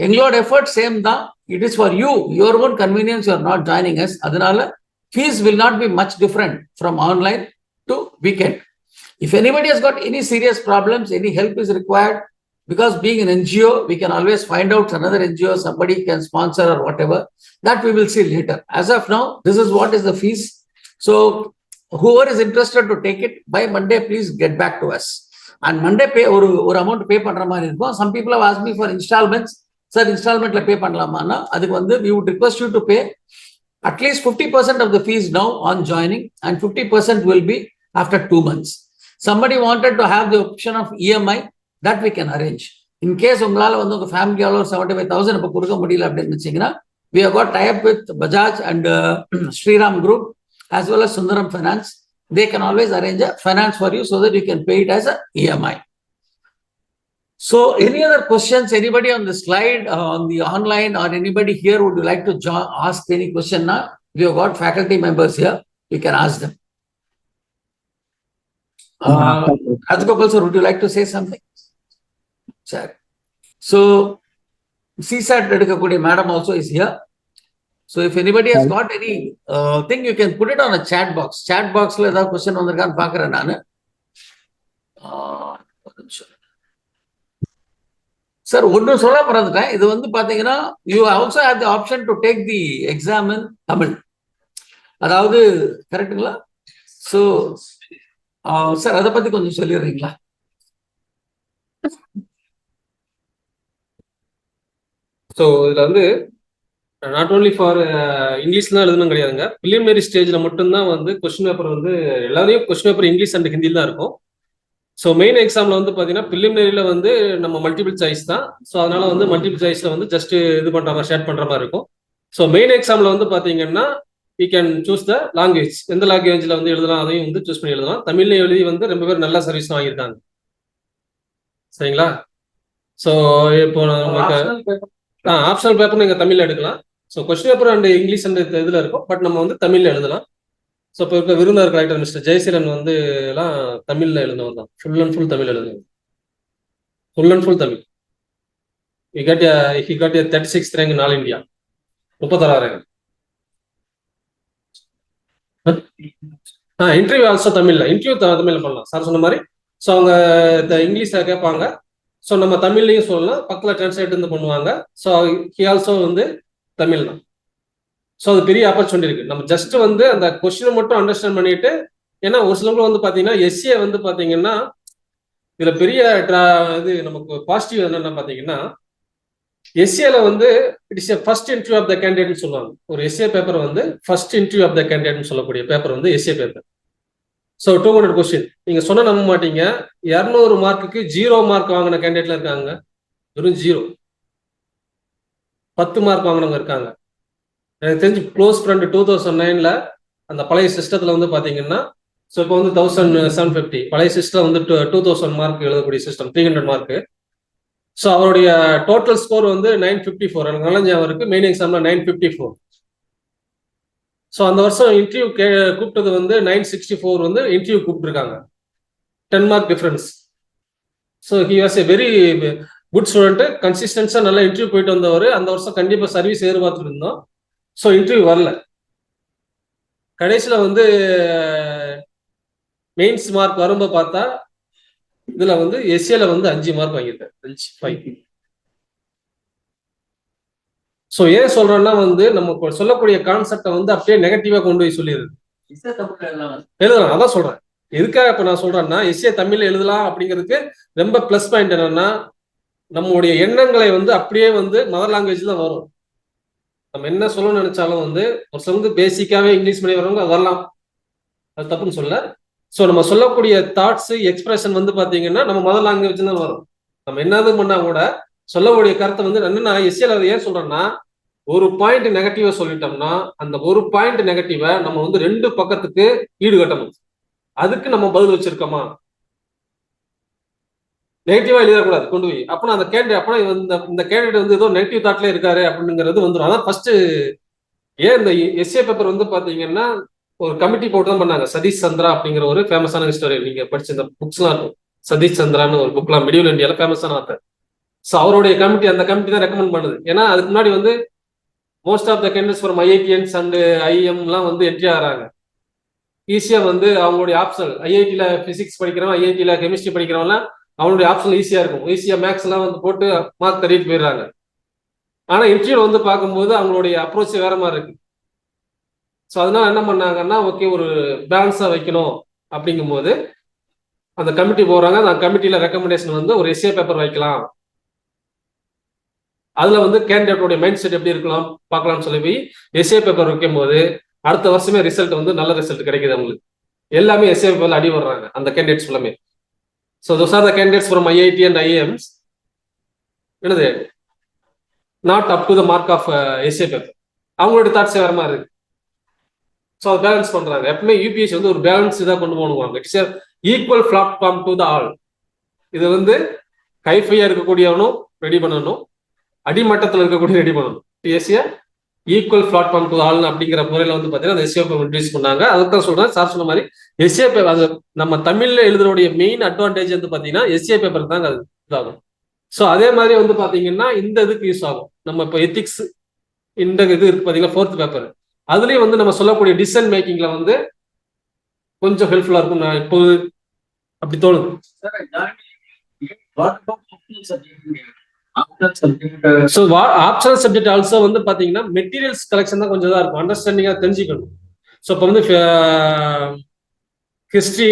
எங்களோட எஃபர்ட் சேம் தான். It is for you, your own convenience, you are not joining us. அதனால fees will not be much different from online to weekend. If anybody has got any serious problems, any help is required, because being an NGO, we can always find out another NGO, somebody can sponsor or whatever. That we will see later. As of now, this is what is the fees. So whoever is interested to take it, by Monday, please get back to us. And Monday pay or amount pay பண்ற மாதிரி இருக்கும். Some people have asked me for installments. Sir, installmentல pay பண்ணலாமான்னா, அதுக்கு we would request you to pay at least 50% of the fees now on joining, and 50% will be after 2 months. Somebody wanted to have the option of EMI, that we can arrange. In case உங்களால உங்க ஃபேமிலியால 75,000 இப்ப கொடுக்க முடியல அப்படின்னு நினைச்சீங்கன்னா, we have got tie up with Bajaj and Shriram Group as well as Sundaram Finance. They can always arrange a finance for you so that you can pay it as a EMI. So any other questions, anybody on the slide, on the online, or anybody here would you like to ask any question now? We have got faculty members here, you can ask them. Rajgopal sir, would you like to say something? Sir. So CSAT எடுக்கக்கூடிய madam also is here. So if anybody has got any thing, you can put it on a chat box. Chat boxல ஏதாவது question வந்திருக்கான்னு பாக்குறேன் நானு. Sir ஒன்னு சொல்ல மறந்துட்டேன். இது பாத்தீங்கன்னா you also have the option to take the exam in Tamil. அதாவது கரெக்ட்டுங்களா? So சார் அதை பத்தி கொஞ்சம் சொல்லிடுறீங்களா? ஸோ இதுல நாட் ஓன்லி ஃபார் இங்கிலீஷ்ல தான் எழுதணும் கிடையாதுங்க. பிலிமினரி ஸ்டேஜ்ல மட்டும்தான் வந்து கொஸ்டின் பேப்பர் வந்து எல்லாரையும் கொஸ்டின் பேப்பர் இங்கிலீஷ் அண்ட் ஹிந்தியில் தான் இருக்கும். ஸோ மெயின் எக்ஸாம்ல வந்து பார்த்தீங்கன்னா பிலிமினரியில வந்து நம்ம மல்டிபிள் சாய்ஸ் தான். ஸோ அதனால வந்து மல்டிபிள் சாய்ஸ்ல வந்து ஜஸ்ட் இது பண்ற மாதிரி ஷேர் பண்ற மாதிரி இருக்கும். ஸோ மெயின் எக்ஸாம்ல வந்து பார்த்தீங்கன்னா you can choose the language. எந்த லாங்குவேஜ்ல வந்து எழுதலாம் அதையும் வந்து சூஸ் பண்ணி எழுதலாம். தமிழ்ல எழுதி வந்து ரொம்ப பேர் நல்ல சர்வீஸ் வாங்கியிருக்காங்க. சரிங்களா? ஸோ இப்போ நமக்கு ஆப்ஷனல் பேப்பர் நீங்க தமிழ்ல எடுக்கலாம். So question paper and English and இதுல இருக்கும். பட் நம்ம வந்து தமிழ்ல எழுதலாம். ஸோ இப்போ இருக்க விருந்தினர் கலெக்டர் மிஸ்டர் ஜெயசீலன் வந்து எல்லாம் தமிழ்ல எழுதுனவர் தான். ஃபுல் அண்ட் ஃபுல் தமிழ் எழுதுனவர். Full and full Tamil. he got a 36th rank in all India. 36 rank. Interview also தமிழ்ல. இன்டர்வியூ தமிழ்ல பண்ணலாம். சார் சொன்ன மாதிரி ஸோ அவங்க இங்கிலீஷ்ல கேட்பாங்க. ஸோ நம்ம தமிழ்லையும் சொல்லலாம். பக்கத்தில் டிரான்ஸ்லேட் வந்து பண்ணுவாங்க. ஸோ ஹி ஆல்சோ வந்து தமிழ் தான். ஸோ அது பெரிய ஆப்பர்ச்சுனிட்டி இருக்கு. நம்ம ஜஸ்ட் வந்து அந்த கொஸ்டினை மட்டும் அண்டர்ஸ்டாண்ட் பண்ணிட்டு, ஏன்னா ஒரு சிலவங்க வந்து பாத்தீங்கன்னா எஸ்ஏ வந்து பாத்தீங்கன்னா இதுல பெரிய இது நமக்கு பாசிட்டிவ் என்னன்னா பாத்தீங்கன்னா எஸ்ஏல வந்து it's first interview of the கேண்டிடேட்னு சொல்லுவாங்க. ஒரு எஸ்ஏ பேப்பர் வந்து ஃபர்ஸ்ட் இன்டர்வியூ ஆஃப் த கேண்டிடேட்னு சொல்லக்கூடிய பேப்பர் வந்து எஸ்ஏ பேப்பர். ஸோ 200 கொஸ்டின் நீங்க சொன்ன நம்ப மாட்டீங்க. 200 மார்க்குக்கு 0 மார்க் வாங்கின கேண்டிடேட்ல இருக்காங்க. வெறும் 0. 10 மார்க் வாங்கினவங்க இருக்காங்க. எனக்கு தெரிஞ்சு க்ளோஸ் ஃப்ரெண்ட் 2009ல அந்த பழைய சிஸ்டத்துல வந்து பாத்தீங்கன்னா ஸோ இப்போ வந்து 1750 பழைய சிஸ்டம் வந்து 2000 மார்க் எழுதக்கூடிய சிஸ்டம் 300 மார்க். ஸோ அவருடைய டோட்டல் ஸ்கோர் வந்து 954. எனக்கு நல்ல ஞாபகம் இருக்கு. மெயின் எக்ஸாம்ல 954. ஸோ அந்த வருஷம் இன்டர்வியூ கூப்பிட்டது வந்து 964 வந்து இன்டர்வியூ கூப்பிட்டுருக்காங்க. 10 mark difference. So he was a very good student. கன்சிஸ்டன்ஸா நல்லா இன்டர்வியூ போயிட்டு வந்தவர். அந்த வருஷம் கண்டிப்பா சர்வீஸ் எதிர்பார்த்துட்டு இருந்தோம். ஸோ இன்டர்வியூ வரல. கடைசியில் வந்து மெயின்ஸ் மார்க் வரும்போது பார்த்தா இதுல வந்து எஸ்ஏல வந்து 5 மார்க் வாங்கியிருக்காரு. 5. ஸோ ஏன் சொல்றோம்னா வந்து நம்ம சொல்லக்கூடிய கான்செப்டை வந்து அப்படியே நெகட்டிவா கொண்டு போய் சொல்லிடுது. எழுதலாம். அதான் சொல்றேன். எதுக்காக இப்ப நான் சொல்றேன்னா எஸ்ஏ தமிழ்ல எழுதலாம் அப்படிங்கிறதுக்கு ரொம்ப பிளஸ் பாயிண்ட் என்னன்னா நம்மளுடைய எண்ணங்களை வந்து அப்படியே வந்து மதர் லாங்குவேஜ் தான் வரும். நம்ம என்ன சொல்லணும்னு நினைச்சாலும் வந்து ஒரு சில வந்து பேசிக்காவே இங்கிலீஷ் மீடியம் வரவங்க வரலாம். அது தப்புன்னு சொல்ல. ஸோ நம்ம சொல்லக்கூடிய தாட்ஸ் எக்ஸ்பிரஷன் வந்து பாத்தீங்கன்னா நம்ம மதர் லாங்குவேஜ் தான் வரும். நம்ம என்னது பண்ணா கூட சொல்லக்கூடிய கருத்தை வந்து என்னன்னா எஸ்ஏல ஏன் சொல்றேன்னா ஒரு பாயிண்ட் நெகட்டிவா சொல்லிட்டோம்னா அந்த ஒரு பாயிண்ட் நெகட்டிவா நம்ம வந்து 2 பக்கத்துக்கு ஈடுகட்டணும். அதுக்கு நம்ம பதில் வச்சிருக்கோமா? நெகட்டிவா எழுதக்கூடாது கொண்டு போய். அப்பனா அந்த கேண்டிடேட் அப்பனா இந்த கேண்டிடேட் வந்து ஏதோ நெகட்டிவ் தாட்ல இருக்காரு அப்படிங்கிறது வந்துடும். அதான் ஃபர்ஸ்ட் ஏன் இந்த எஸ்ஏ பேப்பர் வந்து பாத்தீங்கன்னா ஒரு கமிட்டி போட்டு தான் பண்ணாங்க. சதீஷ் சந்திரா அப்படிங்கிற ஒரு ஃபேமஸான ஹிஸ்டோரியன். நீங்க படிச்ச இந்த புக்ஸ்லாம் இருக்கும். சதீஷ் சந்திரான்னு ஒரு புக்லாம் மிடிவல் இந்தியால ஃபேமஸான ஆத்தர். ஸோ அவருடைய கமிட்டி அந்த கமிட்டி தான் ரெக்கமெண்ட் பண்ணுது. ஏன்னா அதுக்கு முன்னாடி வந்து most of the candidates from IITians and ஐஎம்லாம் வந்து என்ட்ரி ஆகிறாங்க. ஈஸியா வந்து அவங்களுடைய ஆப்ஷனல் ஐஐடியில பிசிக்ஸ் படிக்கிறவன் ஐஐடியில கெமிஸ்ட்ரி படிக்கிறவங்கலாம் அவனுடைய ஆப்ஷன் ஈஸியா இருக்கும். ஈஸியா மேக்ஸ் எல்லாம் வந்து போட்டு மார்க் தட்டிட்டு போயிடுறாங்க. ஆனா இன்டர்வியூ வந்து பார்க்கும்போது அவங்களுடைய அப்ரோச் வேற மாதிரி இருக்கு. ஸோ அதனால என்ன பண்ணாங்கன்னா ஓகே ஒரு பேலன்ஸா வைக்கணும் அப்படிங்கும்போது அந்த கமிட்டி போறாங்க. அந்த கமிட்டியில ரெக்கமெண்டேஷன் வந்து ஒரு எஸ்ஏ பேப்பர் வைக்கலாம். அதுல வந்து கேண்டிடேட்டோடைய மைண்ட் செட் எப்படி இருக்கலாம் பார்க்கலாம்னு சொல்லி போய் எஸ்ஏ பேப்பர் வைக்கும் போது அடுத்த வருஷமே ரிசல்ட் வந்து நல்ல ரிசல்ட் கிடைக்குது. அவங்களுக்கு எல்லாமே எஸ்ஏ பேப்பர்ல அடி வர்றாங்க அந்த கேண்டிடேட்ஸ் எல்லாமே. So those are the candidates from IIT and IIMs. என்னது not up to the mark of SA paper. அவங்களோட தாட்ஸ் வேற மாதிரி இருக்கு. ஸோ அதை பேலன்ஸ் பண்றாங்க. எப்பவுமே யூபிஎஸ்சி வந்து ஒரு பேலன்ஸ் இதாக கொண்டு போகணுவாங்க. It's equal platform to the all. இது வந்து கைஃபையா இருக்கக்கூடியவனும் ரெடி பண்ணணும், அடிமட்டத்தில் இருக்கக்கூடிய ரெடி பண்ணணும். டிஎஸ்சியை ஈக்குவல் பிளாட்ஃபார்ம் டு ஆல் அப்படிங்கிற முறையில வந்து பார்த்தீங்கன்னா அந்த எஸ்ஏ பேப்பர் இன்ட்ரடியூஸ் பண்ணாங்க. அதுதான் சொல்றேன். சார் சொன்ன மாதிரி எஸ்ஏ பேப்பர் அது நம்ம தமிழ்ல எழுதுறோடைய மெயின் அட்வான்டேஜ் வந்து பார்த்தீங்கன்னா எஸ்ஏ பேப்பர் தாங்க அது இதாகும். ஸோ அதே மாதிரி வந்து பார்த்தீங்கன்னா இந்த இதுக்கு யூஸ் ஆகும். நம்ம இப்போ எத்திக்ஸ் இந்த இது இருக்கு பார்த்தீங்கன்னா 4th பேப்பர். அதுலேயும் வந்து நம்ம சொல்லக்கூடிய டிசிஷன் மேக்கிங்ல வந்து கொஞ்சம் ஹெல்ப்ஃபுல்லா இருக்கும். நான் இப்போ அப்படி தோணுது. ஸோ ஆப்ஷனல் சப்ஜெக்ட் ஆல்சோ வந்து பாத்தீங்கன்னா மெட்டீரியல்ஸ் கலெக்ஷன் தான் கொஞ்சம் தான் இருக்கும். அண்டர்ஸ்டாண்டிங்கா தெரிஞ்சுக்கணும். ஸோ இப்போ வந்து ஹிஸ்ட்ரி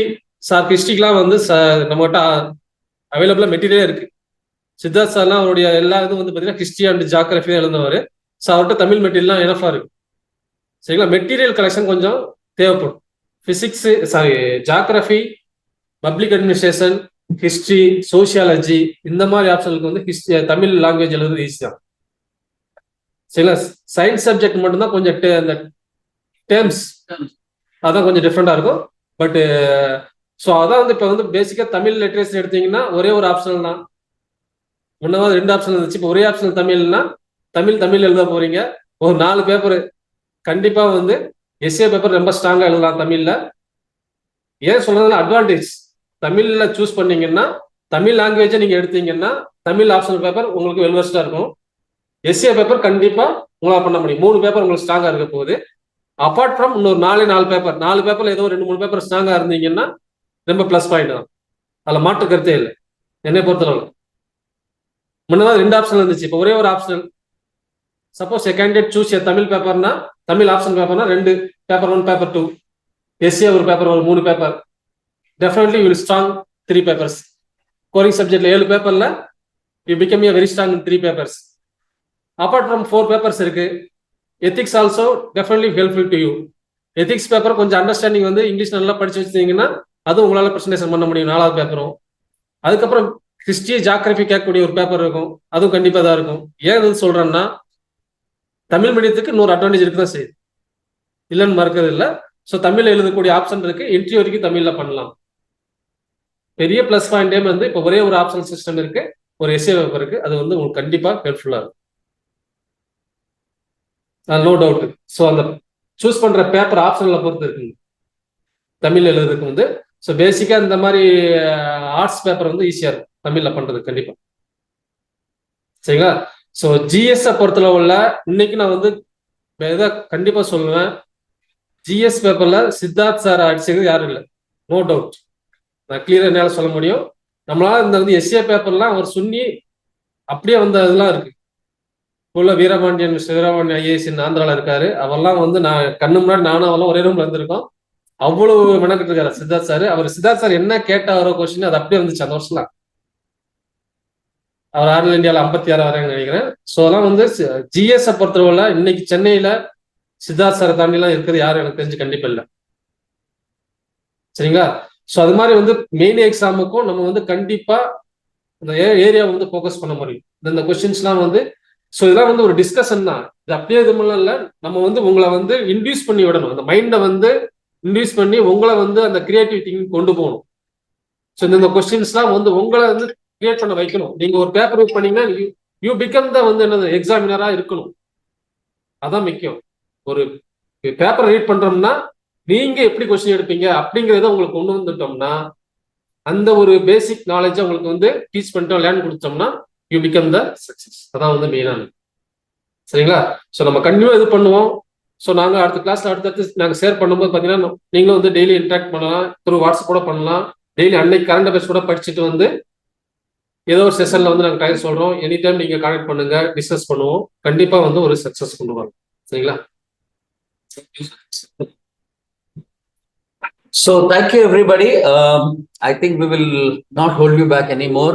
சார் ஹிஸ்ட்ரிக்கெலாம் வந்து நம்மகிட்ட அவைலபிளா மெட்டீரியலே இருக்கு. சித்தார்த் சார்லாம் அவருடைய எல்லா இதுவும் வந்து பார்த்தீங்கன்னா ஹிஸ்ட்ரி அண்ட் ஜியாகிரபி தான் எழுந்தவர். ஸோ அவர்கிட்ட தமிழ் மெட்டீரியல்லாம் எனஃபா இருக்கு. சரிங்களா, மெட்டீரியல் கலெக்ஷன் கொஞ்சம் தேவைப்படும். Physics, geography, public administration, history, sociology, இந்த மாதிரி ஆப்ஷனுக்கு வந்து தமிழ் லாங்குவேஜ் எழுதுறது ஈஸி தான். சரிங்களா, சயின்ஸ் சப்ஜெக்ட் மட்டும்தான் கொஞ்சம் அந்த டேர்ம்ஸ் அதான் கொஞ்சம் டிஃப்ரெண்டா இருக்கும். பட் ஸோ அதான் வந்து இப்போ வந்து பேசிக்காக தமிழ் லிட்ரேச்சர் எடுத்தீங்கன்னா ஒரே ஒரு ஆப்ஷனல் தான். முன்னவாது 2 ஆப்ஷன் இருந்துச்சு, இப்போ ஒரே ஆப்ஷனல் தமிழ்னா தமிழ் எழுத போறீங்க. ஒரு 4 பேப்பர் கண்டிப்பா வந்து எஸ்ஏ பேப்பர் ரொம்ப ஸ்ட்ராங்கா எழுதலாம் தமிழ்ல. ஏன் சொல்றதுல அட்வான்டேஜ், தமிழ்ல சூஸ் பண்ணீங்கன்னா தமிழ் லாங்குவேஜை நீங்க எடுத்தீங்கன்னா தமிழ் ஆப்ஷனல் பேப்பர் உங்களுக்கு வெல்வெஸ்டா இருக்கும். எஸ்ஏ பேப்பர் கண்டிப்பா உங்களால் பண்ண முடியும். 3 பேப்பர் உங்களுக்கு ஸ்ட்ராங்கா இருக்க போகுது. அப்பார்ட் ஃப்ரம் இன்னொரு 4 பேப்பர், 4 பேப்பர்ல ஏதோ 2-3 பேப்பர் ஸ்ட்ராங்கா இருந்தீங்கன்னா ரொம்ப பிளஸ் பாயிண்ட் தான். அதுல மாற்று கருத்தே இல்லை என்னை பொறுத்தளவு. முன்னதான் 2 ஆப்ஷன் இருந்துச்சு, இப்போ ஒரே ஒரு optional. Suppose candidate choose Tamil பேப்பர்னா, தமிழ் ஆப்ஷன் பேப்பர்னா 2 பேப்பர் 1 பேப்பர் 2, எஸ்ஏ ஒரு பேப்பர், ஒரு 3 paper. Definitely will strong 3 papers. கோரிங் சப்ஜெக்ட்ல 7 பேப்பர்ல you become a very strong in 3 papers. Apart from 4 papers இருக்கு. Ethics also definitely helpful to you. Ethics paper கொஞ்சம் understanding வந்து இங்கிலீஷ் நல்லா படிச்சு வச்சிருந்தீங்கன்னா அது உங்களால பிரசன்டேஷன் பண்ண முடியும் 4வது பேப்பரும். அதுக்கப்புறம் ஹிஸ்டரி, ஜியாகிரபி கேட்கக்கூடிய ஒரு பேப்பர் இருக்கும், அதுவும் கண்டிப்பா தான் இருக்கும். ஏன் இது சொல்றேன்னா, தமிழ் மீடியத்துக்கு இன்னொரு அட்வான்டேஜ் இருக்குதான் செய்யுது, இல்லைன்னு மறக்கிறது இல்லை. ஸோ தமிழ்ல எழுதக்கூடிய ஆப்ஷன் இருக்கு, என்ட்ரி வரைக்கும் தமிழ்ல பண்ணலாம். பெரிய பிளஸ் பாயிண்டே வந்து இப்போ ஒரே ஒரு ஆப்ஷன் சிஸ்டம் இருக்கு, ஒரு எஸ்ஏ பேப்பர் இருக்கு, அது வந்து உங்களுக்கு கண்டிப்பா ஹெல்ப்ஃபுல்லா இருக்கும், நோ டவுட். ஸோ அந்த சூஸ் பண்ற பேப்பர் ஆப்ஷன்ல பொறுத்து இருக்குங்க தமிழ் எழுதுறதுக்கு வந்து. ஸோ பேசிக்கா இந்த மாதிரி ஆர்ட்ஸ் பேப்பர் வந்து ஈஸியா இருக்கும் தமிழ்ல பண்றது கண்டிப்பா. சரிங்களா, ஸோ ஜிஎஸ் பொறுத்தளவுல இன்னைக்கு நான் வந்து இதை கண்டிப்பா சொல்லுவேன், ஜிஎஸ் பேப்பர்ல சித்தார்த் சார் அடிச்சது யாரும் இல்லை, நோ டவுட். நான் கிளியரா என்னால சொல்ல முடியும். நம்மளால இந்த வந்து எஸ்ஏ பேப்பர்லாம் அவர் சுன்னி அப்படியே வந்த இதெல்லாம் இருக்கு. உள்ள வீரபாண்டியன் ஐஏஎஸ் ஆந்திரால இருக்காரு, அவெல்லாம் வந்து நான் கண்ணு முன்னாடி நானும் அவெல்லாம் ஒரே ரூம்ல இருந்திருக்கோம். அவ்வளவு மெனக்கிட்டு இருக்காரு சித்தார்த் சார். அவர் சித்தார்த் சார் என்ன கேட்டாரோ கொஸ்டின் அது அப்படியே வந்துச்சு அந்த வருஷம்லாம். அவர் ஆல் இந்தியாவில் 56 வரைன்னு நினைக்கிறேன். ஸோ அதெல்லாம் வந்து ஜிஎஸ் பொறுத்தவரை இன்னைக்கு சென்னையில சித்தார்த் சாரை தாண்டிலாம் இருக்கிறது யாரும் எனக்கு தெரிஞ்சு கண்டிப்பா இல்லை. சரிங்களா, ஸோ அது மாதிரி வந்து மெயின் எக்ஸாமுக்கும் நம்ம வந்து கண்டிப்பா இந்த ஏரியா வந்து ஃபோக்கஸ் பண்ண முடியும். இந்த கொஸ்டின்ஸ்லாம் வந்து ஸோ இதெல்லாம் வந்து ஒரு டிஸ்கஷன் தான், இது அப்படியே இது மாதிரிலாம் இல்லை. நம்ம வந்து உங்களை வந்து இன்டியூஸ் பண்ணி விடணும், அந்த மைண்டை வந்து இன்டியூஸ் பண்ணி உங்களை வந்து அந்த கிரியேட்டிவ் திங்கிங் கொண்டு போகணும். ஸோ இந்த கொஸ்டின்ஸ்லாம் வந்து உங்களை வந்து கிரியேட் பண்ண வைக்கணும். நீங்க ஒரு பேப்பர் யூஸ் பண்ணீங்கன்னா யூ பிகம் தான் வந்து என்னது எக்ஸாமினரா இருக்கணும், அதான் முக்கியம். ஒரு பேப்பர் ரீட் பண்றோம்னா நீங்க எப்படி கொஸ்டின் எடுப்பீங்க அப்படிங்கிறத உங்களுக்கு கொண்டு வந்துட்டோம்னா, அந்த ஒரு பேசிக் நாலேஜ் உங்களுக்கு வந்து டீச் பண்ணிட்டோம், லேர்ன் கொடுத்தோம்னா யூ பிகம் த சக்சஸ். அதான் வந்து மெயினான. சரிங்களா, ஸோ நம்ம கண்டினியூ இது பண்ணுவோம். ஸோ நாங்கள் அடுத்த கிளாஸ்ல அடுத்தடுத்து நாங்கள் ஷேர் பண்ணும்போது பார்த்தீங்கன்னா நீங்களும் வந்து டெய்லி இன்ட்ராக்ட் பண்ணலாம், த்ரூ வாட்ஸ்அப் கூட பண்ணலாம். டெய்லி அன்னைக்கு கரண்ட் அஃபேர்ஸ் கூட படிச்சுட்டு வந்து ஏதோ ஒரு செஷன்ல வந்து நாங்கள் டைம் சொல்றோம், எனி டைம் நீங்க கான்டெக்ட் பண்ணுங்க, டிஸ்கஸ் பண்ணுவோம். கண்டிப்பா வந்து ஒரு சக்சஸ் கொண்டு வரோம். சரிங்களா. So thank you everybody. I think we will not hold you back anymore.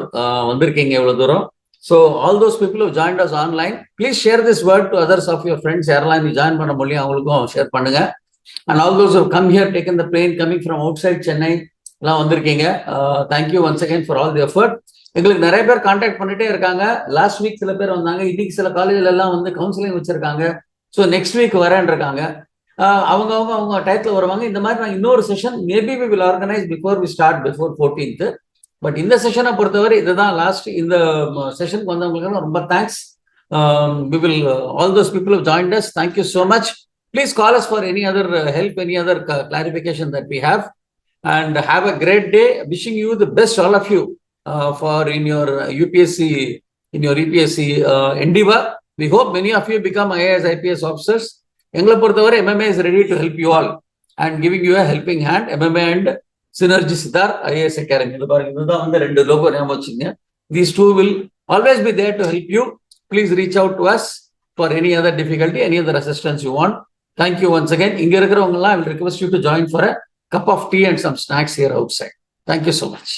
வந்திருக்கீங்க எவ்வளவு தூரம். So all those people who joined us online, please share this word to others of your friends. யாரெல்லாம் நீ join பண்ண முடியும் அவங்களுக்கும் share பண்ணுங்க. And all those who come here, taken the plane coming from outside Chennai, எல்லாம் வந்திருக்கீங்க. Thank you once again for all the effort. எங்களுக்கு நிறைய பேர் கான்டாக்ட் பண்ணிட்டே இருக்காங்க. லாஸ்ட் வீக் சில பேர் வந்தாங்க, இன்னைக்கு சில காலேஜ்ல எல்லாம் வந்து கவுன்சிலிங் வச்சிருக்காங்க. ஸோ நெக்ஸ்ட் வீக் வரேன் இருக்காங்க. அவங்க டயத்துல வருவாங்க. இந்த மாதிரி நாங்கள் இன்னொரு session maybe we will organise before we start before 14th. But இந்த செஷனை பொறுத்தவரை இதுதான் லாஸ்ட். இந்த செஷனுக்கு வந்தவங்களுக்கு ரொம்ப thanks. We will all those people have joined us, thank you so much. Please call us for any other help, any other clarification that we have. And have a great day. Wishing you the best, all of you, for in your UPSC, in your EPSC endeavor. We hope many of you become IAS, IPS officers. எங்களை பொறுத்தவரை MMA is ready to help you all and giving you a helping hand. MMA and Synergy Siddharth IAS Academy. இதுதான் வந்து 2 logo ஞாபகம் வச்சுங்க. These two will always be there to help you. Please reach out to us for any other difficulty, any other assistance you want. Thank you once again. இங்க இருக்கிறவங்க எல்லாம் I will request you to join for a cup of tea and some snacks here outside. Thank you so much.